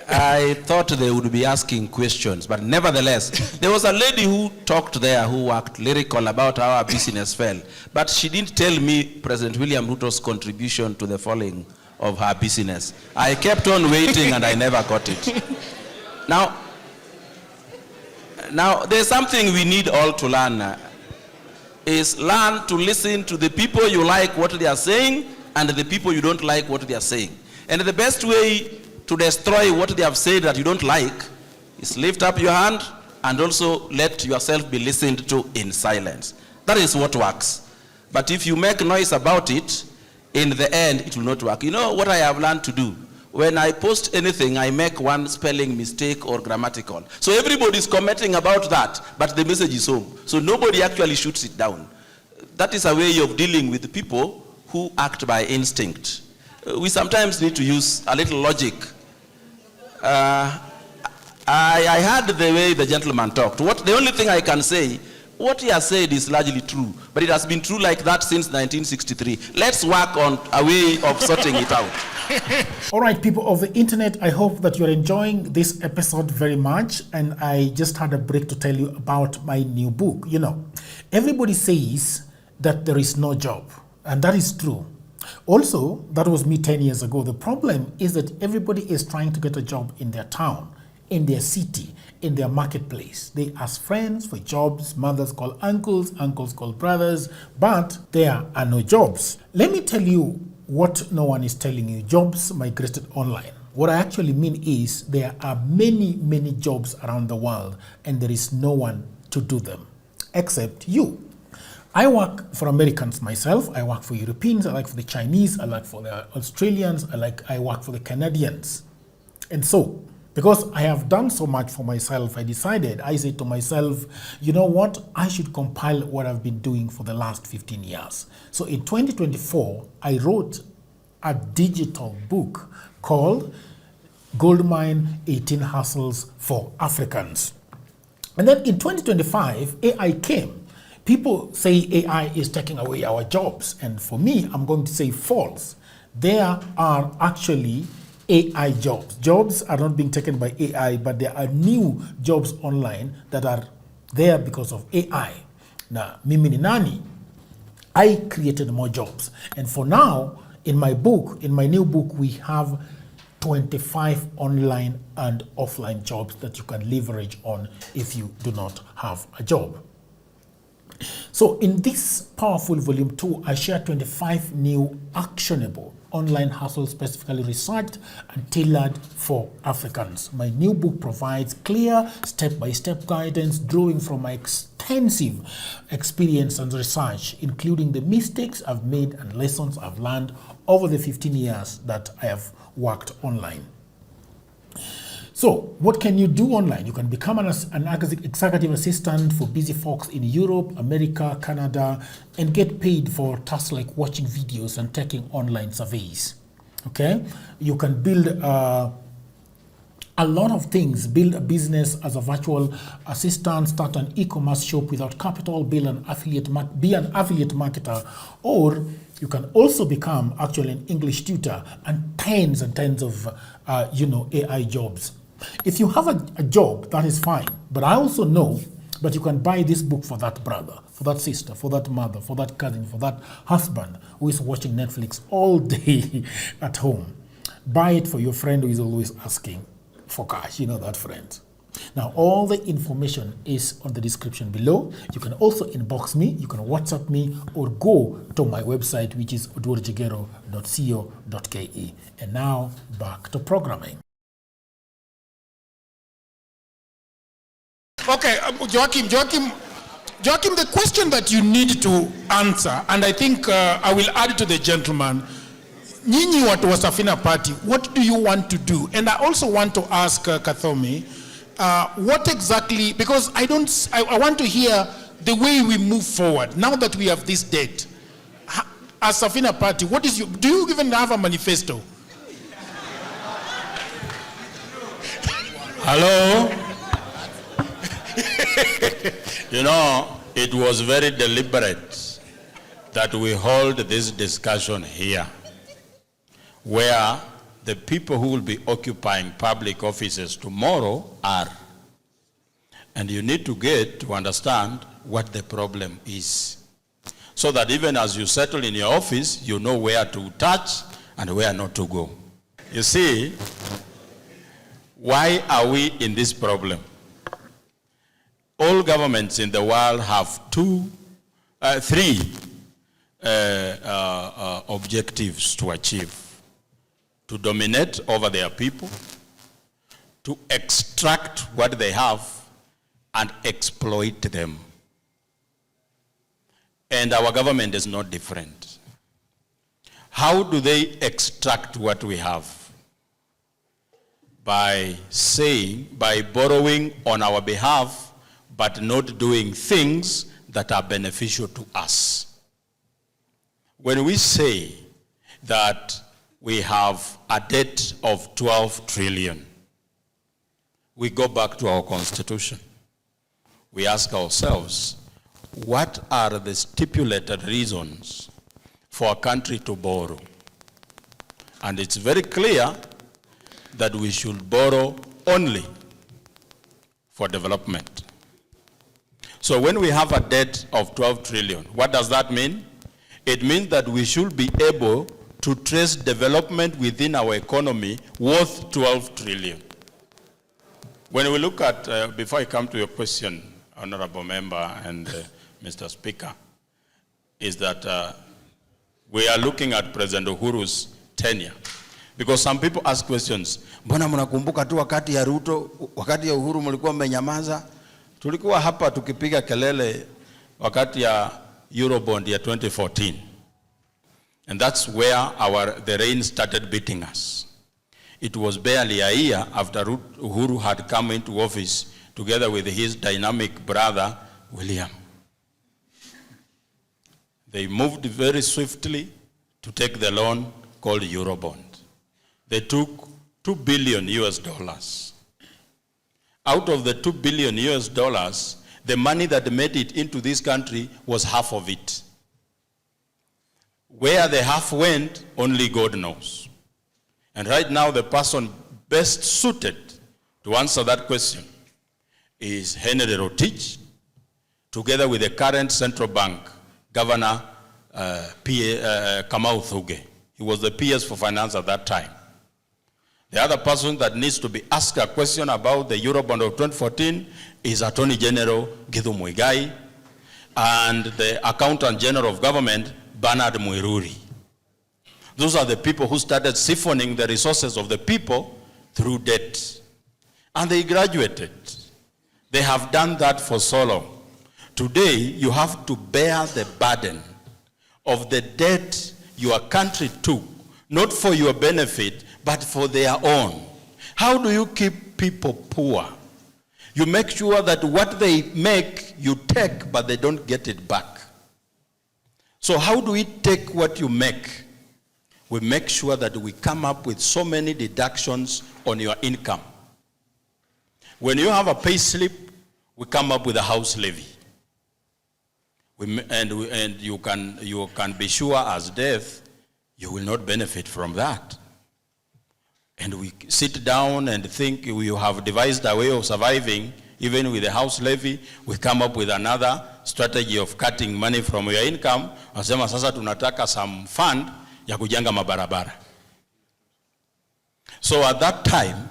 I thought they would be asking questions, but nevertheless, there was a lady who talked there who worked lyrical about how our business fell, but she didn't tell me President William Ruto's contribution to the falling of her business. I kept on waiting and I never got it. Now there's something we need all to learn, is learn to listen to the people you like what they are saying and the people you don't like what they are saying. And the best way to destroy what they have said that you don't like is lift up your hand and also let yourself be listened to in silence. That is what works. But if you make noise about it, in the end, it will not work. You know what I have learned to do? when I post anything, I make one spelling mistake or grammatical. So everybody's commenting about that, but the message is home. So nobody actually shoots it down. That is a way of dealing with people who act by instinct. We sometimes need to use a little logic. I heard the way the gentleman talked. The only thing I can say, what he has said is largely true, but it has been true like that since 1963. Let's work on a way of sorting it out. All right, people of the internet, I hope that you're enjoying this episode very much. And I just had a break to tell you about my new book. You know, everybody says that there is no job, and that is true. Also, that was me 10 years ago. The problem is that everybody is trying to get a job in their town, in their city, in their marketplace. They ask friends for jobs, mothers call uncles, uncles call brothers, but there are no jobs. Let me tell you what no one is telling you. Jobs migrated online. What I actually mean is there are many, many jobs around the world, and there is no one to do them except you. I work for Americans myself. I work for Europeans. I work for the Chinese. I work for the Australians. I work for the Canadians. And so, because I have done so much for myself, I said to myself, you know what? I should compile what I've been doing for the last 15 years. So in 2024, I wrote a digital book called Goldmine 18 Hustles for Africans. And then in 2025, AI came. People say AI is taking away our jobs. And for me, I'm going to say false. There are actually AI jobs. Jobs are not being taken by AI, but there are new jobs online that are there because of AI. Now, mimi ni nani? I created more jobs. And for now, in my book, in my new book, we have 25 online and offline jobs that you can leverage on if you do not have a job. So in this powerful volume 2, I share 25 new actionable online hustles specifically researched and tailored for Africans. My new book provides clear step-by-step guidance drawing from my extensive experience and research, including the mistakes I've made and lessons I've learned over the 15 years that I have worked online. So, what can you do online? You can become an executive assistant for busy folks in Europe, America, Canada, and get paid for tasks like watching videos and taking online surveys. Okay? You can build a lot of things. Build a business as a virtual assistant, start an e-commerce shop without capital, be an affiliate marketer, or you can also become actually an English tutor and tens of AI jobs. If you have a job, that is fine. But I also know that you can buy this book for that brother, for that sister, for that mother, for that cousin, for that husband who is watching Netflix all day at home. Buy it for your friend who is always asking for cash. You know that friend. Now, all the information is on the description below. You can also inbox me, you can WhatsApp me, or go to my website, which is odworjigero.co.ke. And now, back to programming. Okay, Joachim, the question that you need to answer, and I think I will add to the gentleman, nyinyi watu wa Safina party, what do you want to do? And I also want to ask Kathomi, what exactly, because I want to hear the way we move forward, now that we have this date. As Safina party, do you even have a manifesto? Hello? You know, it was very deliberate that we hold this discussion here, where the people who will be occupying public offices tomorrow are. And you need to get to understand what the problem is, so that even as you settle in your office, you know where to touch and where not to go. You see, why are we in this problem? All governments in the world have three objectives to achieve: to dominate over their people, to extract what they have, and exploit them. And our government is not different. How do they extract what we have? by borrowing on our behalf, but not doing things that are beneficial to us. When we say that we have a debt of 12 trillion, we go back to our constitution. We ask ourselves, what are the stipulated reasons for a country to borrow? And it's very clear that we should borrow only for development. So when we have a debt of 12 trillion, what does that mean? It means that we should be able to trace development within our economy worth 12 trillion. When we look at, before I come to your question, Honorable Member and Mr. Speaker, is that we are looking at President Uhuru's tenure. Because some people ask questions, mbona mnakumbuka tu wakati ya Ruto, wakati ya Uhuru mlikuwa mmenyamaza? Tulikuwa hapa tukipiga kelele wakati ya Eurobond ya 2014. And that's where the rain started beating us. It was barely a year after Uhuru had come into office together with his dynamic brother, William. They moved very swiftly to take the loan called Eurobond. They took $2 billion US. Out of the $2 billion US, the money that made it into this country was half of it. Where the half went, only God knows. And right now, the person best suited to answer that question is Henry Rotich, together with the current central bank governor, Kamau Thuge. He was the PS for finance at that time. The other person that needs to be asked a question about the Eurobond of 2014 is Attorney General Githu Muigai and the Accountant General of Government, Bernard Muiruri. Those are the people who started siphoning the resources of the people through debt. And they graduated. They have done that for so long. Today, you have to bear the burden of the debt your country took, not for your benefit, but for their own. How do you keep people poor? You make sure that what they make, you take, but they don't get it back. So how do we take what you make? We make sure that we come up with so many deductions on your income. When you have a pay slip, we come up with a house levy. And you can be sure as deaf, you will not benefit from that. And we sit down and think we have devised a way of surviving, even with the house levy. We come up with another strategy of cutting money from your income. Wasema sasa tunataka some fund ya kujenga mabarabara. So at that time,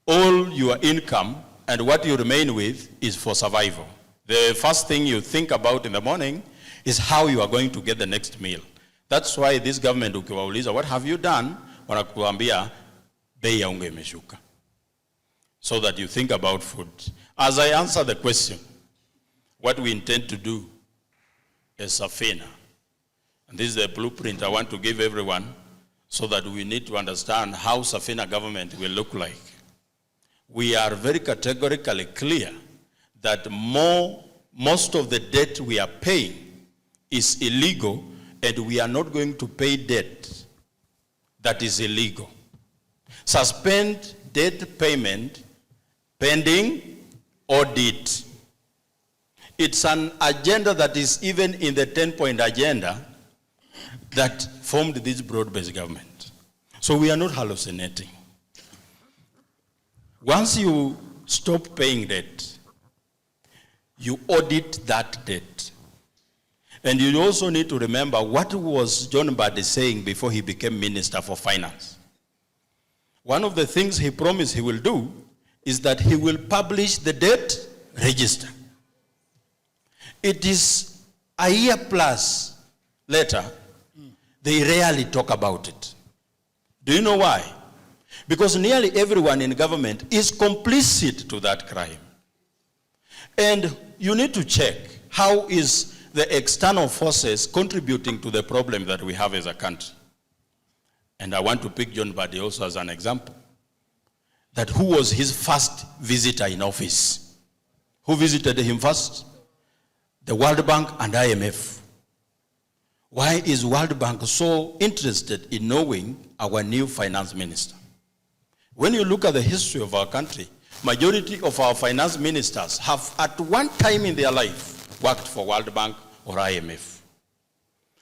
all your income and what you remain with is for survival. The first thing you think about in the morning is how you are going to get the next meal. That's why this government, ukiwauliza, what have you done? Wanakuambia, bei ya unga imeshuka. So that you think about food. As I answer the question, what we intend to do is Safina. And this is the blueprint I want to give everyone so that we need to understand how Safina government will look like. We are very categorically clear that most of the debt we are paying is illegal, and we are not going to pay debt that is illegal. Suspend debt payment pending audit. It's an agenda that is even in the 10-point agenda that formed this broad-based government. So we are not hallucinating. Once you stop paying debt, you audit that debt. And you also need to remember what was John Mbadi saying before he became Minister for Finance. One of the things he promised he will do is that he will publish the debt register. It is a year plus later, they rarely talk about it. Do you know why? Because nearly everyone in government is complicit to that crime. And you need to check how is the external forces contributing to the problem that we have as a country. And I want to pick John Mbadi also as an example. that who was his first visitor in office. Who visited him first? The World Bank and IMF. Why is World Bank so interested in knowing our new finance minister? When you look at the history of our country, majority of our finance ministers have at one time in their life worked for World Bank or IMF.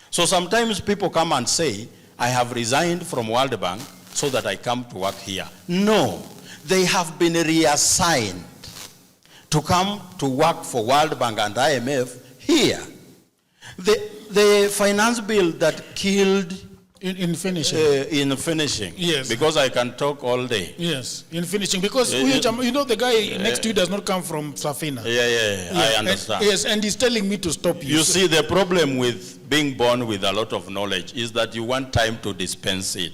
So sometimes people come and say, I have resigned from World Bank so that I come to work here. No, they have been reassigned to come to work for World Bank and IMF here. The finance bill that killed in finishing. In finishing. Yes. Because I can talk all day. Yes, in finishing. Because you know the guy next to you does not come from Safina. Yeah, I understand. Yes, and he's telling me to stop you. You see, the problem with being born with a lot of knowledge is that you want time to dispense it.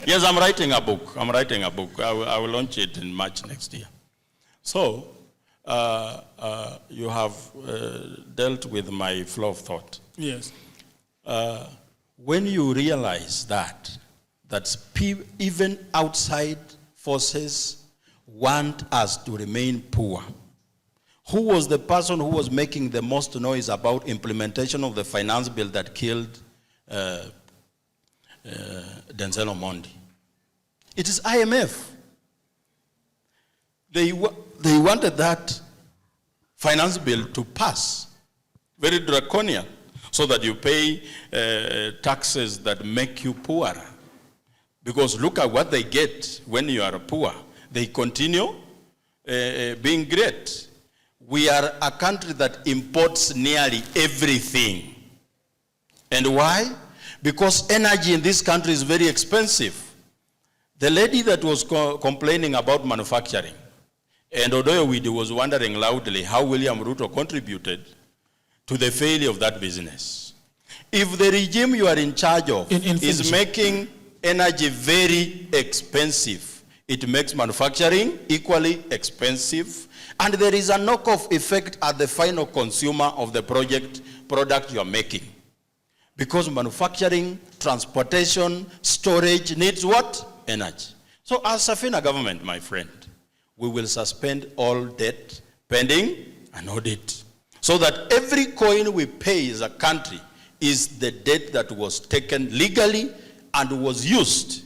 Yes, I'm writing a book. I will launch it in March next year. So, you have dealt with my flow of thought. Yes. When you realize that even outside forces want us to remain poor, who was the person who was making the most noise about implementation of the finance bill that killed Denzel Omondi? It is IMF. They wanted that finance bill to pass, very draconian, so that you pay taxes that make you poorer. Because look at what they get when you are poor. They continue being great. We are a country that imports nearly everything. And why? Because energy in this country is very expensive. The lady that was complaining about manufacturing, and ODIUS was wondering loudly how William Ruto contributed to the failure of that business. If the regime you are in charge of is making energy very expensive, it makes manufacturing equally expensive, and there is a knock-off effect at the final consumer of the product you are making. Because manufacturing, transportation, storage needs what? Energy. So as Safina government, my friend, we will suspend all debt pending an audit, so that every coin we pay as a country is the debt that was taken legally and was used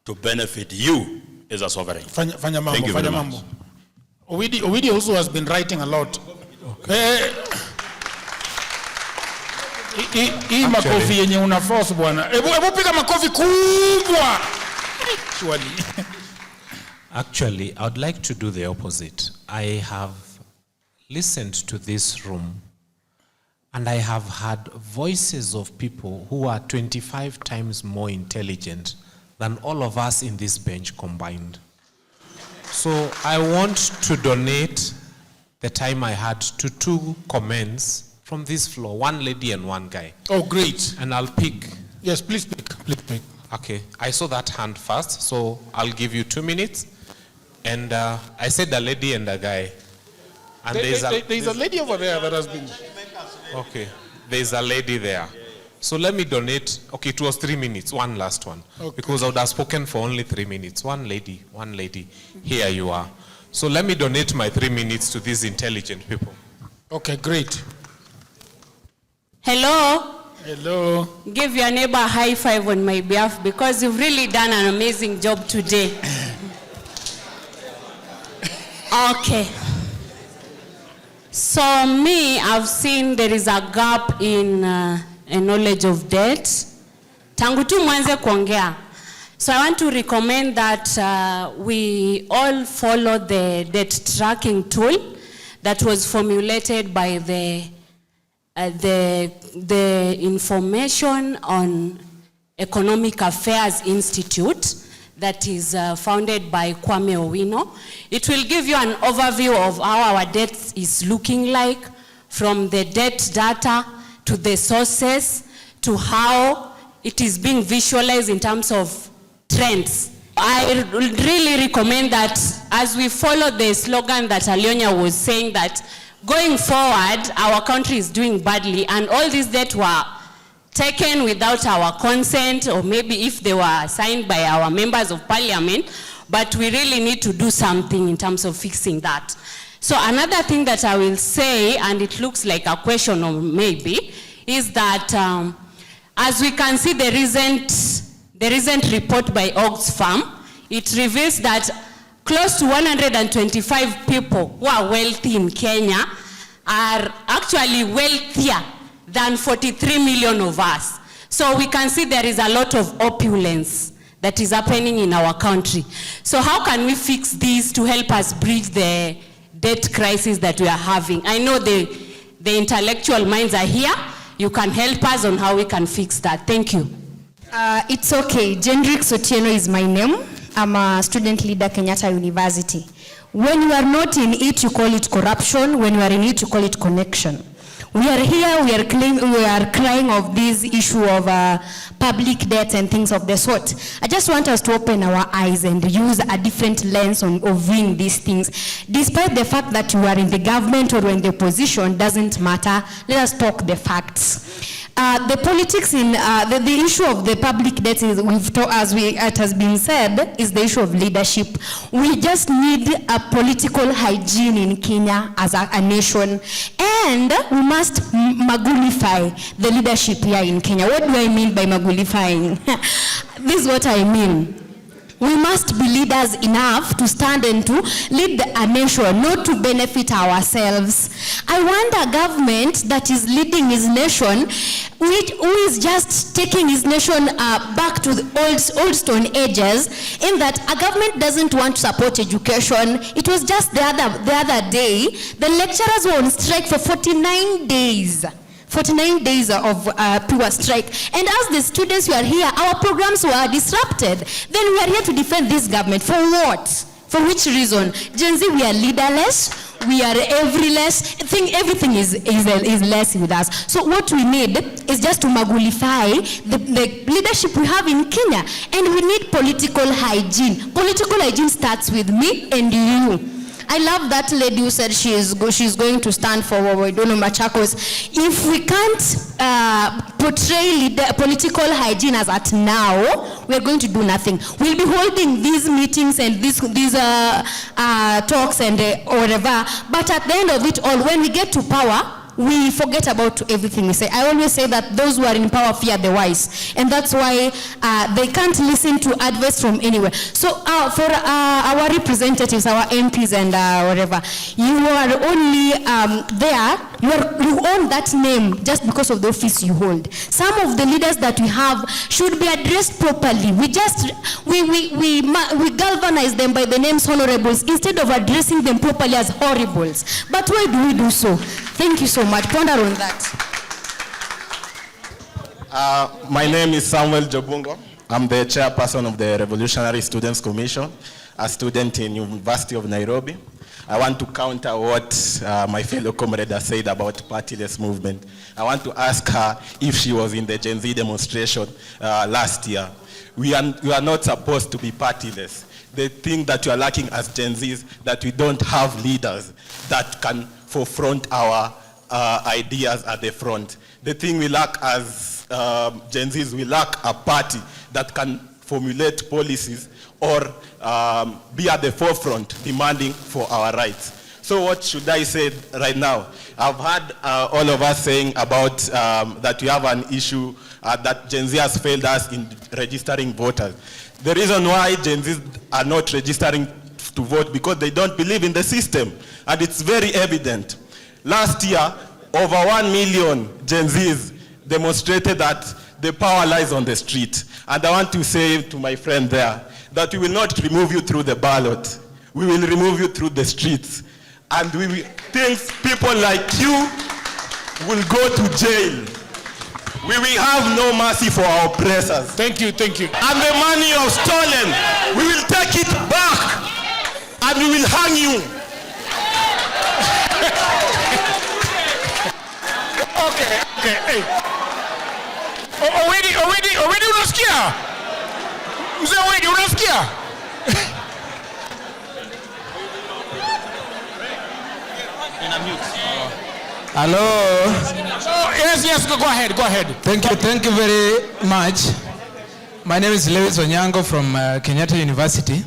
to benefit you as a sovereign. Fanya mambo, Thank you very much. Owidi also has been writing a lot. Hii makofi yenye una force bwana. Hebu piga makofi kubwa. Actually, I would like to do the opposite. I have listened to this room and I have heard voices of people who are 25 times more intelligent than all of us in this bench combined. So I want to donate the time I had to 2 comments from this floor, one lady and one guy. Oh, great. And I'll pick. Yes, please pick. Okay, I saw that hand first, so I'll give you 2 minutes. And I said a lady and a guy. And there's a lady over there that has been... Okay, there's a lady there. So let me donate, okay, it was 3 minutes, one last one. Okay. Because I would have spoken for only 3 minutes. One lady, here you are. So let me donate my 3 minutes to these intelligent people. Okay, great. Hello. Hello. Give your neighbor a high five on my behalf because you've really done an amazing job today. Okay. So me, I've seen there is a gap in a knowledge of debt. Tangu tu mwanze kuongea. So I want to recommend that we all follow the debt tracking tool that was formulated by the Information on Economic Affairs Institute that is founded by Kwame Owino. It will give you an overview of how our debt is looking like, from the debt data to the sources to how it is being visualized in terms of trends. I would really recommend that as we follow the slogan that Alionya was saying, that going forward, our country is doing badly, and all these debt were taken without our consent, or maybe if they were signed by our members of parliament, but we really need to do something in terms of fixing that. So another thing that I will say, and it looks like a question or maybe, is that as we can see the recent report by Oxfam, it reveals that close to 125 people who are wealthy in Kenya are actually wealthier than 43 million of us. So we can see there is a lot of opulence that is happening in our country. So how can we fix this to help us bridge the debt crisis that we are having? I know the intellectual minds are here. You can help us on how we can fix that. Thank you. It's okay. Jendrick Sotieno is my name. I'm a student leader at Kenyatta University. When you are not in it, you call it corruption. When you are in it, you call it connection. We are here, we are crying of this issue of public debt and things of the sort. I just want us to open our eyes and use a different lens of viewing these things. Despite the fact that you are in the government or in the opposition, doesn't matter. Let us talk the facts. The politics in the issue of the public debt is, it has been said, is the issue of leadership. We just need a political hygiene in Kenya as a nation, and we must magulify the leadership here in Kenya. What do I mean by magulifying? This is what I mean. We must be leaders enough to stand and to lead a nation, not to benefit ourselves. I want a government that is leading his nation, who is just taking his nation back to the old stone ages, in that a government doesn't want to support education. It was just the other day, the lecturers were on strike for 49 days. 49 days of pure strike. And as the students were here, our programs were disrupted. Then we are here to defend this government. For what? For which reason? Gen Z, we are leaderless. We are everyless. I think everything is less with us. So what we need is just to magulify the leadership we have in Kenya. And we need political hygiene. Political hygiene starts with me and you. I love that lady who said she's going to stand for Wawedono Machakos. If we can't portray political hygiene as at now, we're going to do nothing. We'll be holding these meetings and these talks and whatever, but at the end of it all, when we get to power, we forget about everything we say. I always say that those who are in power fear the wise, and that's why they can't listen to advice from anywhere. So for our representatives, our MPs and whatever, you are only there, you own that name just because of the office you hold. Some of the leaders that we have should be addressed properly. We galvanize them by the names honorables instead of addressing them properly as horribles. But why do we do so? Thank you so much. Ponder on that. My name is Samuel Jobungo. I'm the chairperson of the Revolutionary Students Commission, a student in University of Nairobi. I want to counter what my fellow comrade has said about partyless movement. I want to ask her if she was in the Gen Z demonstration last year. We are not supposed to be partyless. The thing that you are lacking as Gen Z is that we don't have leaders that can forefront our ideas at the front. The thing we lack as Gen Zs, we lack a party that can formulate policies or be at the forefront demanding for our rights. So what should I say right now? I've heard all of us saying about that we have an issue that Gen Z has failed us in registering voters. The reason why Gen Zs are not registering to vote because they don't believe in the system, and it's very evident. Last year, over 1 million Gen Zs demonstrated that the power lies on the street. And I want to say to my friend there that we will not remove you through the ballot. We will remove you through the streets. And we will think people like you will go to jail. We will have no mercy for our oppressors. Thank you, thank you. And the money you have stolen, we will take it back. And we will hang you. Okay, hey. Already unasikia? Mzee Wedi unasikia? Hello. Yes, go ahead. Thank you very much. My name is Lewis Onyango from Kenyatta University.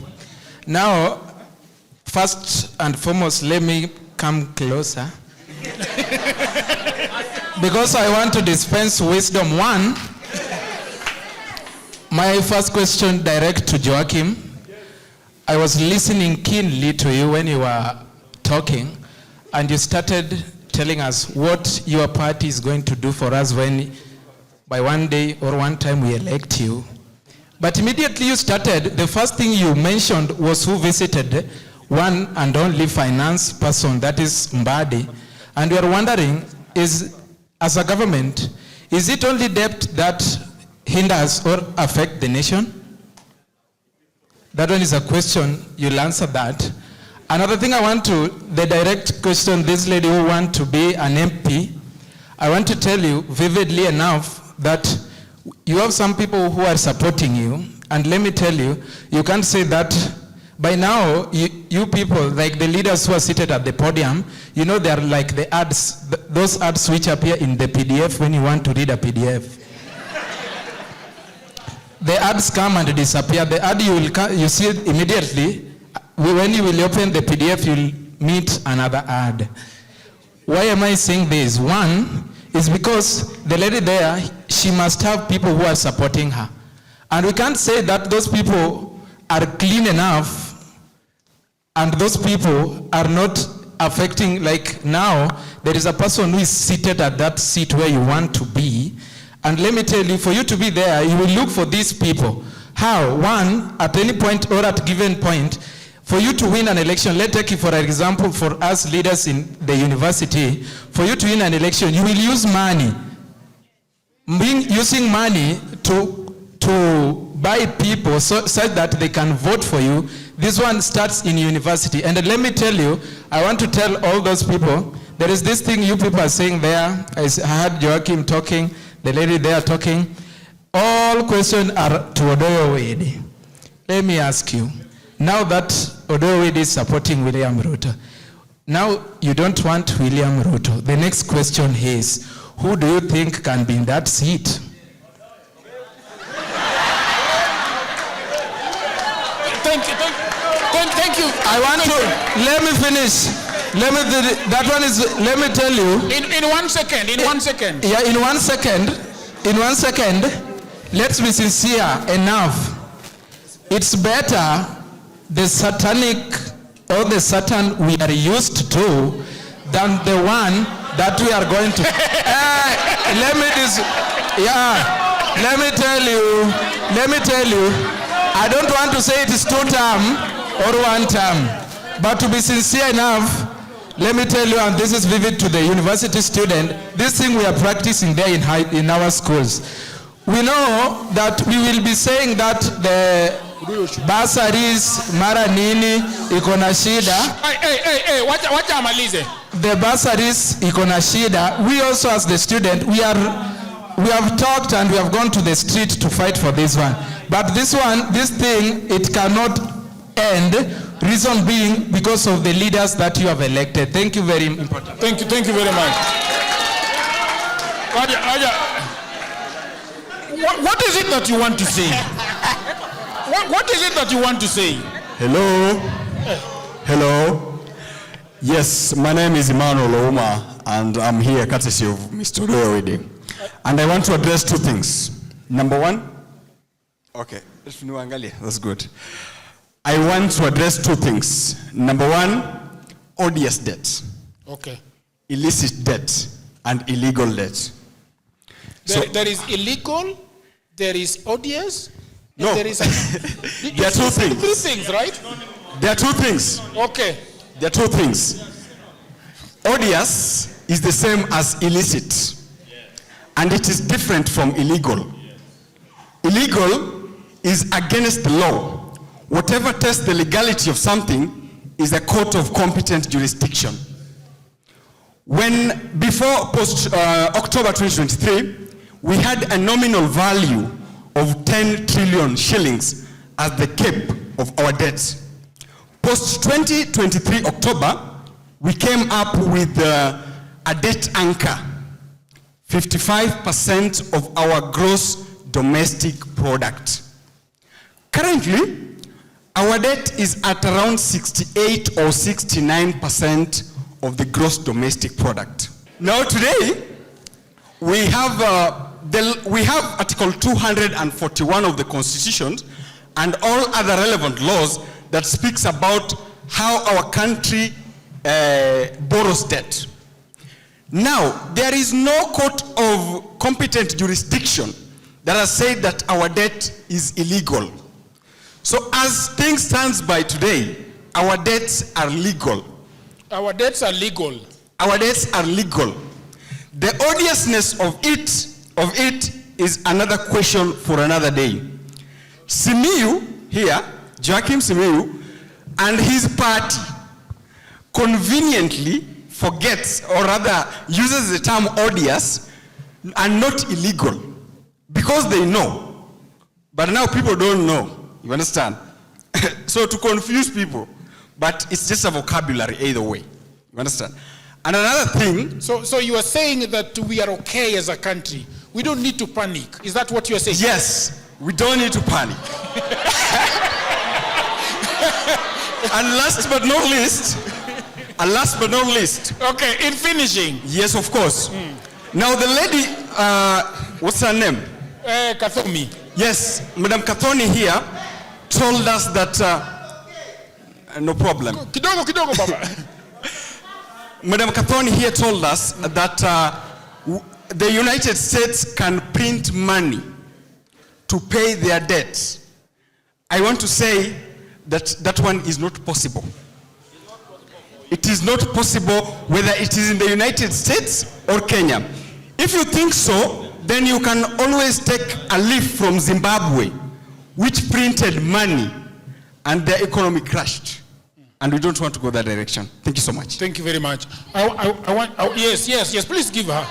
Now, first and foremost, let me come closer. Because I want to dispense wisdom. One, my first question direct to Joachim. I was listening keenly to you when you were talking, and you started telling us what your party is going to do for us when by one day or one time we elect you. But immediately you started, the first thing you mentioned was who visited one and only finance person, that is Mbadi. And we are wondering, as a government, is it only debt that hinders or affect the nation? That one is a question, you'll answer that. Another thing the direct question, this lady who wants to be an MP, I want to tell you vividly enough that you have some people who are supporting you, and let me tell you, you can't say that by now, you people, like the leaders who are seated at the podium, you know they are like the ads, those ads which appear in the PDF when you want to read a PDF. The ads come and disappear. The ad you see it immediately. When you will open the PDF, you'll meet another ad. Why am I saying this? One is because the lady there, she must have people who are supporting her. And we can't say that those people are clean enough and those people are not affecting, like now, there is a person who is seated at that seat where you want to be. And let me tell you, for you to be there, you will look for these people. How? One, at any point or at given point, for you to win an election, let's take it for example, for us leaders in the university, for you to win an election, you will use money. Using money to buy people such that they can vote for you. This one starts in university. And let me tell you, I want to tell all those people, there is this thing you people are saying there. I heard Joachim talking, the lady there talking. All questions are to Odoyo Wade. Let me ask you, now that Odoyo Wade is supporting William Ruto, now you don't want William Ruto. The next question is, who do you think can be in that seat? Thank you. I want to, let me finish. Let me tell you. In 1 second, in 1 second. Yeah, in 1 second, let's be sincere enough. It's better the satanic or the Satan we are used to than the one that we are going to. Let me tell you, I don't want to say it is 2-term or 1 term, but to be sincere enough, let me tell you, and this is vivid to the university student, this thing we are practicing there in our schools. We know that we will be saying that the bursaries, mara nini, iko na shida. Wacha amalize. The bursaries, iko na shida. We also as the student, we have talked and we have gone to the street to fight for this one. But this thing, it cannot end. Reason being because of the leaders that you have elected. Thank you very much. Thank you very much. What is it that you want to say? What is it that you want to say? Hello. Yes, my name is Emmanuel Ouma, and I'm here courtesy of Mr. Odoyo. And I want to address 2 things. Number 1, okay, that's good. I want to address 2 things. Number 1, ODIUS debt. Okay. Illicit debt and illegal debt. There is illegal, there is ODIUS, no. There is... There are 2 things. 3 things, right? There are 2 things. Okay. There are 2 things. ODIUS is the same as illicit. And it is different from illegal. Illegal is against the law. Whatever tests the legality of something is a court of competent jurisdiction. Before October 2023, we had a nominal value of 10 trillion shillings as the cap of our debt. Post 2023 October, we came up with a a debt anchor, 55% of our gross domestic product. Currently, our debt is at around 68 or 69% of the gross domestic product. Now today, we have Article 241 of the Constitution and all other relevant laws that speaks about how our country borrows debt. Now, there is no court of competent jurisdiction that has said that our debt is illegal. So as things stand by today, our debts are legal. Our debts are legal. Our debts are legal. The odiousness of it is another question for another day. Simiyu here, Joachim Simiyu, and his party conveniently forgets, or rather uses the term odious and not illegal, because they know. But now people don't know. You understand? So to confuse people, but it's just a vocabulary either way. You understand? And another thing. So you are saying that we are okay as a country. We don't need to panic. Is that what you are saying? Yes, we don't need to panic. And last but not least. Okay, in finishing. Yes, of course. Now the lady, what's her name? Kathomi. Yes, Madam Kathoni here told us that, no problem. Kidogo, Baba. Madam Kathoni here told us that the United States can print money to pay their debts. I want to say that that one is not possible. It is not possible whether it is in the United States or Kenya. If you think so, then you can always take a leaf from Zimbabwe, which printed money and their economy crashed. And we don't want to go that direction. Thank you so much. Thank you very much. I want, yes, please give her.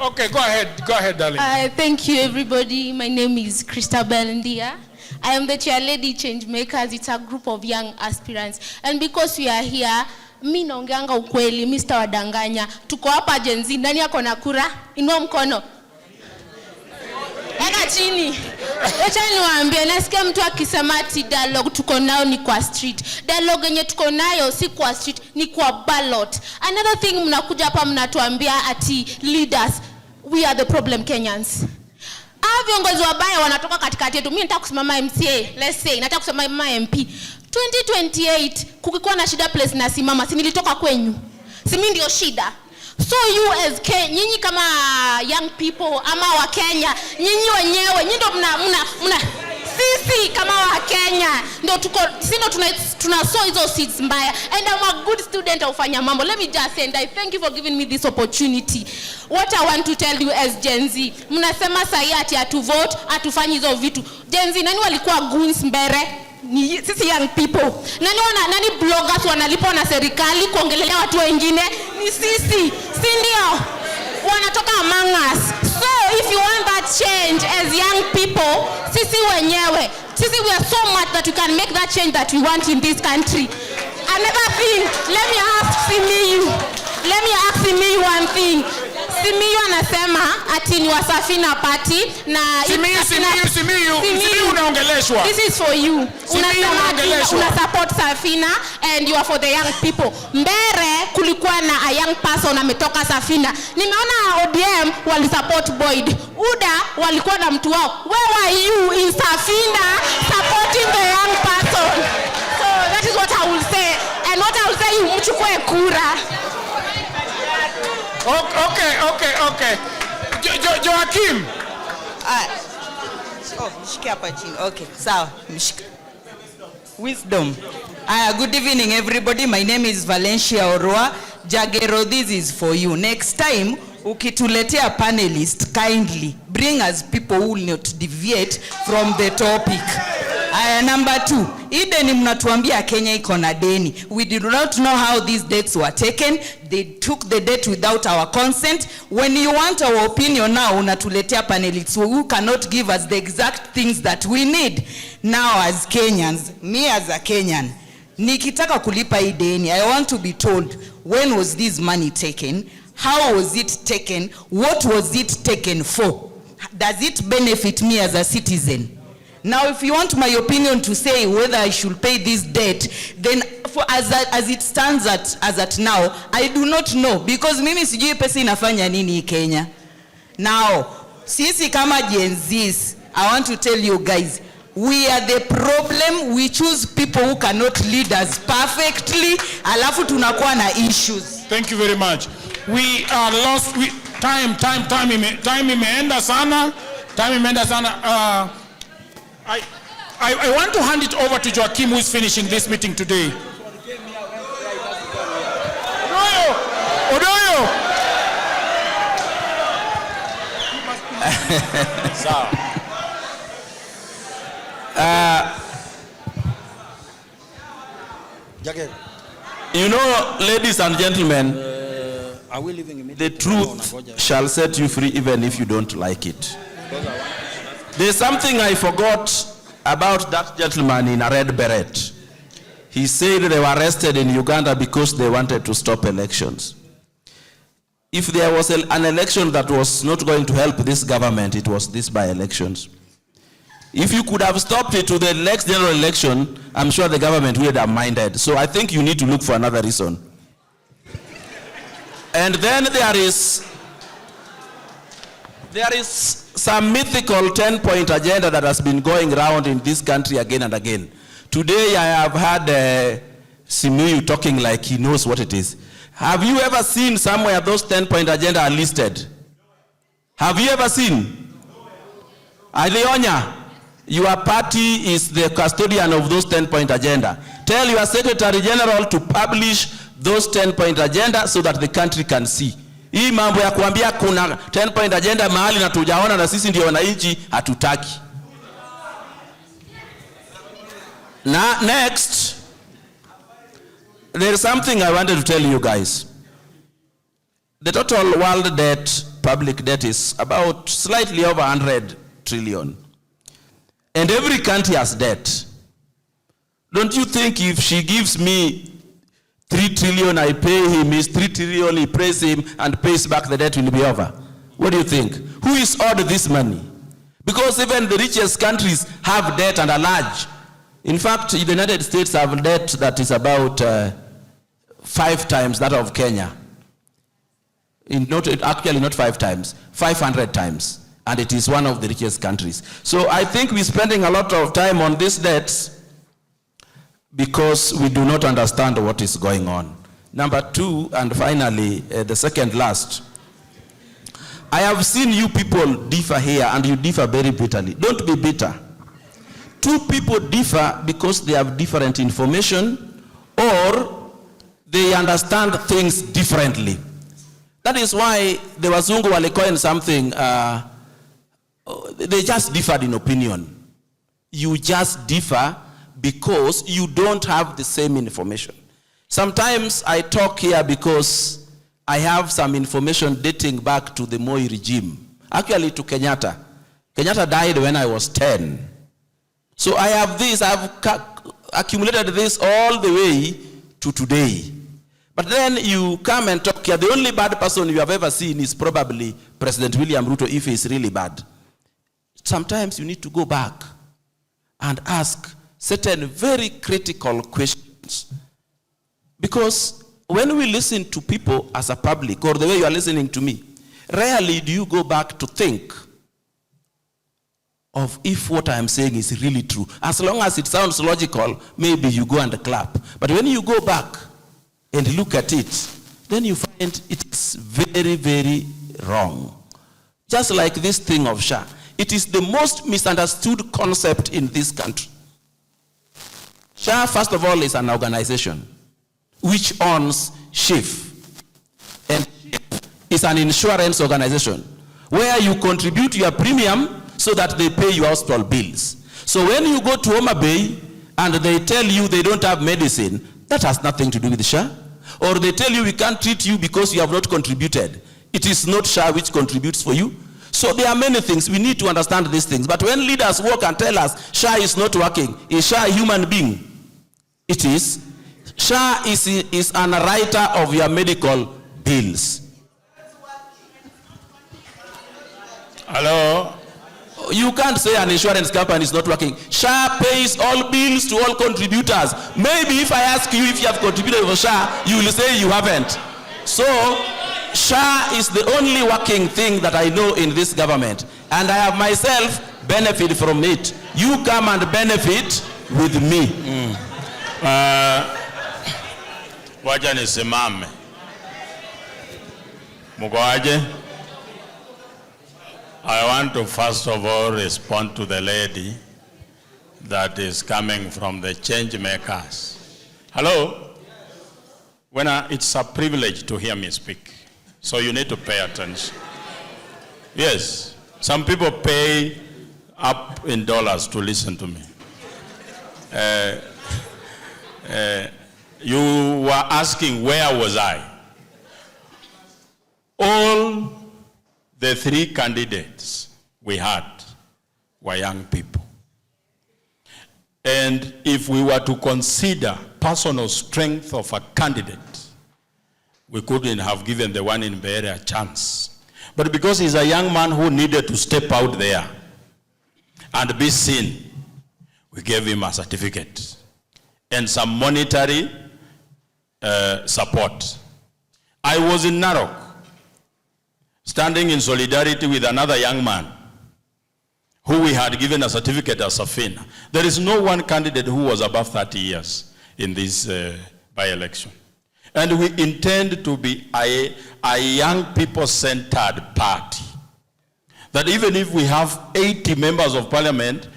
Okay, go ahead, darling. Thank you, everybody. My name is Christabel Ndia. I am the chairlady Change Makers. It's a group of young aspirants. And because we are here, mi naongeanga ukweli, Mr. Wadanganya. Tuko hapa Gen Z, nani yako na kura? Inua mkono. Eka chini. Wacha niwaambie, nasikia mtu akisema ati dialogue tuko nayo ni kwa street. Dialogue yenye tuko nayo si kwa street, ni kwa ballot. Another thing, mnakuja hapa mnatuambia ati leaders, we are the problem Kenyans. Viongozi wabaya wanatoka katikati yetu. Mimi nataka kusimama MCA, let's say, nataka kusimama MP. 2028 kukikuwa na shida place na simama, si nilitoka kwenyu. Si mimi ndio shida. So you as nyinyi kama young people ama wa Kenya, nyinyi wenyewe, nyinyi ndio mna sisi kama wa Kenya ndio tunasow hizo seeds mbaya. And I'm a good student of ufanya mambo. Let me just say, and I thank you for giving me this opportunity. What I want to tell you as Gen Z, mnasema sahi ati atu-vote, atufanyi hizo vitu. Gen Z, nani walikuwa goons mbere? Ni sisi young people. Nani bloggers wanalipwa na serikali kuongelelea watu wengine? Ni sisi. Si ndio? Wanatoka among us. So if you want that change as young people, sisi wenyewe, sisi we are so much that we can make that change that we want in this country. Another thing, let me ask Simiyu one thing. Simiyu anasema ati ni wa Safina party na Simiyu unaongeleshwa. This is for you. Una support Safina and you are for the young people. Mbere kulikuwa na a young person ametoka Safina. Nimeona ODM wali support Boyd. UDA walikuwa na mtu wao. Where were you in Safina supporting the young person? So that is what I will say. And what I will say, mchukue kura. Okay. Joachim. Mshike hapa chini. Okay, sawa. Mshike. Wisdom. Good evening, everybody. My name is Valencia Orua. Jagero, this is for you. Next time, ukituletea panelist, kindly bring us people who will not deviate from the topic. Number 2, hii deni mnatuambia Kenya iko na deni. We do not know how these debts were taken. They took the debt without our consent. When you want our opinion now, unatuletea panelists who cannot give us the exact things that we need. Now as Kenyans, me as a Kenyan, nikitaka kulipa hii deni, I want to be told, when was this money taken? How was it taken? What was it taken for? Does it benefit me as a citizen? Now, if you want my opinion to say whether I should pay this debt, then as it stands as at now, I do not know, because mimi sijui pesa inafanya nini Kenya. Now, sisi kama Gen Zs, I want to tell you guys, we are the problem. We choose people who cannot lead us perfectly, alafu tunakuwa na issues. Thank you very much. We are lost. Time imeenda sana. I want to hand it over to Joachim, who is finishing this meeting today. Odoyo. You know, ladies and gentlemen, the truth shall set you free even if you don't like it. There's something I forgot about that gentleman in a red beret. He said they were arrested in Uganda because they wanted to stop elections. If there was an election that was not going to help this government, it was this by-elections. If you could have stopped it to the next general election, I'm sure the government would have minded. So I think you need to look for another reason. And then there is some mythical 10-point agenda that has been going around in this country again and again. Today I have had Simuyu talking like he knows what it is. Have you ever seen somewhere those 10-point agenda are listed? Have you ever seen? Alionya, your party is the custodian of those 10-point agenda. Tell your Secretary General to publish those 10-point agenda so that the country can see. Hii mambo ya kuambia kuna 10-point agenda mahali na tujaona na sisi ndio wananchi hatutaki. Now, next, there is something I wanted to tell you guys. The total world debt, public debt, is about slightly over 100 trillion. And every country has debt. Don't you think if she gives me 3 trillion, I pay him, is 3 trillion, he pays him and pays back, the debt will be over? What do you think? Who is owed this money? Because even the richest countries have debt and are large. In fact, the United States have debt that is about 5 times that of Kenya. Actually not 5 times, 500 times. And it is one of the richest countries. So I think we're spending a lot of time on these debts because we do not understand what is going on. Number 2, and finally, the second last. I have seen you people differ here, and you differ very bitterly. Don't be bitter. 2 people differ because they have different information or they understand things differently. That is why the Wazungu walicoin something, they just differed in opinion. You just differ because you don't have the same information. Sometimes I talk here because I have some information dating back to the Moi regime. Actually to Kenyatta. Kenyatta died when I was 10. So I have this, I have accumulated this all the way to today. But then you come and talk here. The only bad person you have ever seen is probably President William Ruto, if he's really bad. Sometimes you need to go back and ask certain very critical questions. Because when we listen to people as a public, or the way you are listening to me, rarely do you go back to think of if what I am saying is really true. As long as it sounds logical, maybe you go and clap. But when you go back and look at it, then you find it's very, very wrong. Just like this thing of SHA. It is the most misunderstood concept in this country. SHA, first of all, is an organization which owns SHIF. And SHIF is an insurance organization where you contribute your premium so that they pay your hospital bills. So when you go to Homa Bay and they tell you they don't have medicine, that has nothing to do with SHA. Or they tell you we can't treat you because you have not contributed. It is not SHA which contributes for you. So there are many things. We need to understand these things. But when leaders walk and tell us SHA is not working, is SHA a human being? It is. SHA is an writer of your medical bills. Hello? You can't say an insurance company is not working. SHA pays all bills to all contributors. Maybe if I ask you if you have contributed for SHA, you will say you haven't. So, SHA is the only working thing that I know in this government. And I have myself benefit from it. You come and benefit with me. Wacha nisimame. Mugoaje? I want to first of all respond to the lady that is coming from the change makers. Hello? It's a privilege to hear me speak, so you need to pay attention. Yes, some people pay up in dollars to listen to me. You were asking where was I? All the three candidates we had were young people. And if we were to consider personal strength of a candidate, we couldn't have given the one in Mbeere a chance. But because he's a young man who needed to step out there and be seen, we gave him a certificate and some monetary support. I was in Narok, standing in solidarity with another young man who we had given a certificate as Safina. There is no one candidate who was above 30 years in this by-election. And we intend to be a young people-centered party. That even if we have 80 members of parliament,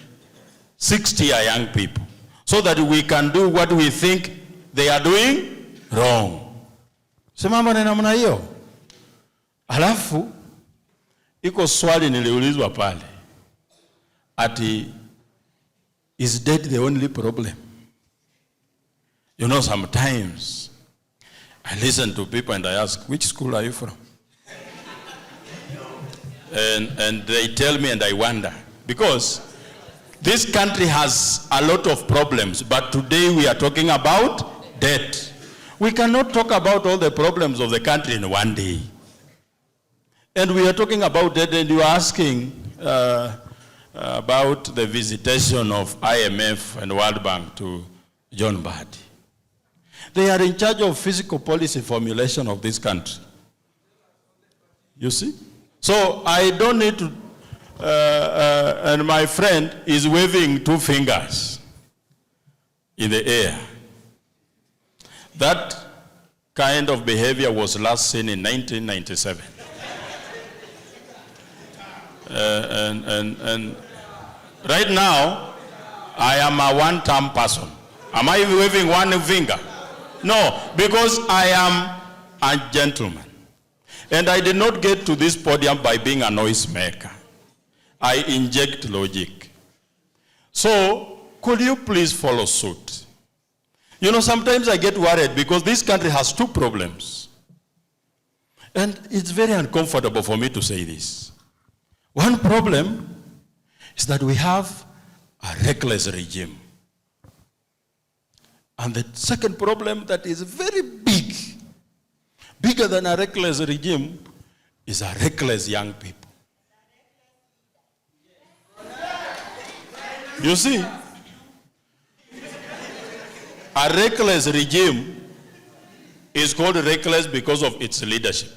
60 are young people. So that we can do what we think they are doing wrong. Simama na namna hiyo. Alafu, iko swali niliulizwa pale. Ati, is debt the only problem? You know, sometimes I listen to people and I ask, which school are you from? And they tell me and I wonder. Because this country has a lot of problems, but today we are talking about debt. We cannot talk about all the problems of the country in one day. And we are talking about debt, and you are asking about the visitation of IMF and World Bank to John Mbadi. They are in charge of fiscal policy formulation of this country. You see? So I don't need to, and my friend is waving two fingers in the air. That kind of behavior was last seen in 1997. And right now, I am a one-term person. Am I waving one finger? No, because I am a gentleman. And I did not get to this podium by being a noisemaker. I inject logic. So, could you please follow suit? You know, sometimes I get worried because this country has two problems. And it's very uncomfortable for me to say this. One problem is that we have a reckless regime. And the second problem that is very big, bigger than a reckless regime, is a reckless young people. You see, a reckless regime is called reckless because of its leadership.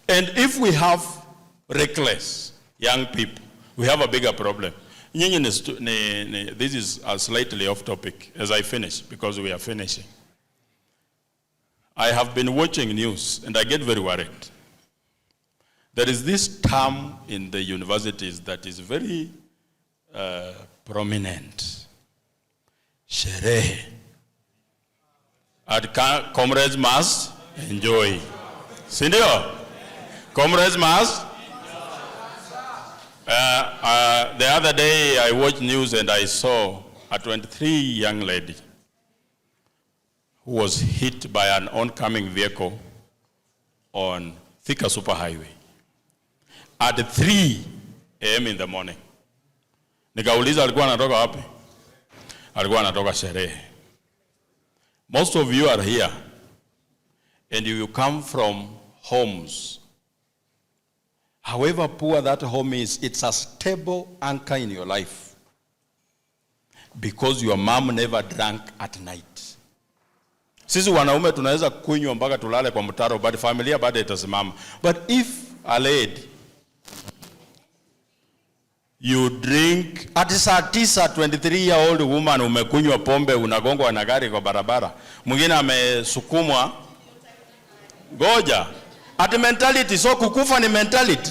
And if we have reckless young people, we have a bigger problem. This is a slightly off topic as I finish, because we are finishing. I have been watching news and I get very worried. There is this term in the universities that is very prominent. Sherehe. And comrades must enjoy. Sindio? Comrades must? The other day I watched news and I saw a 23 young lady who was hit by an oncoming vehicle on Thika Superhighway at 3 a.m. in the morning. Nikauliza alikuwa anatoka wapi? Alikuwa anatoka sherehe. Most of you are here and you come from homes. However poor that home is, it's a stable anchor in your life because your mom never drank at night. Sisi wanaume tunaweza kunywa mpaka tulale kwa mtaro, but familia bado itasimama. But if a lady, you drink at saa 9, 23-year-old woman umekunywa pombe, unagongwa na gari kwa barabara, mwingine amesukumwa, goja. At mentality, so kukufa ni mentality.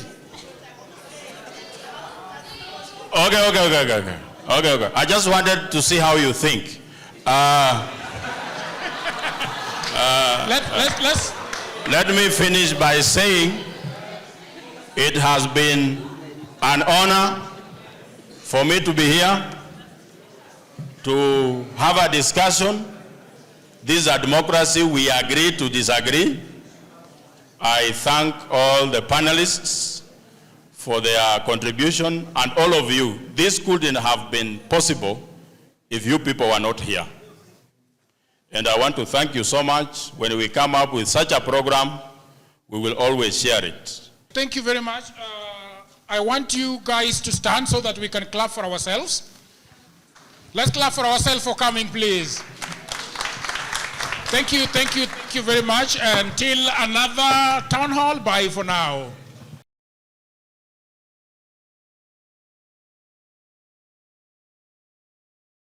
Okay. I just wanted to see how you think. Let me finish by saying it has been an honor for me to be here to have a discussion. This is a democracy. We agree to disagree. I thank all the panelists for their contribution and all of you. This couldn't have been possible if you people were not here. And I want to thank you so much. When we come up with such a program, we will always share it. Thank you very much. I want you guys to stand so that we can clap for ourselves. Let's clap for ourselves for coming, please. Thank you very much. Until another town hall, bye for now.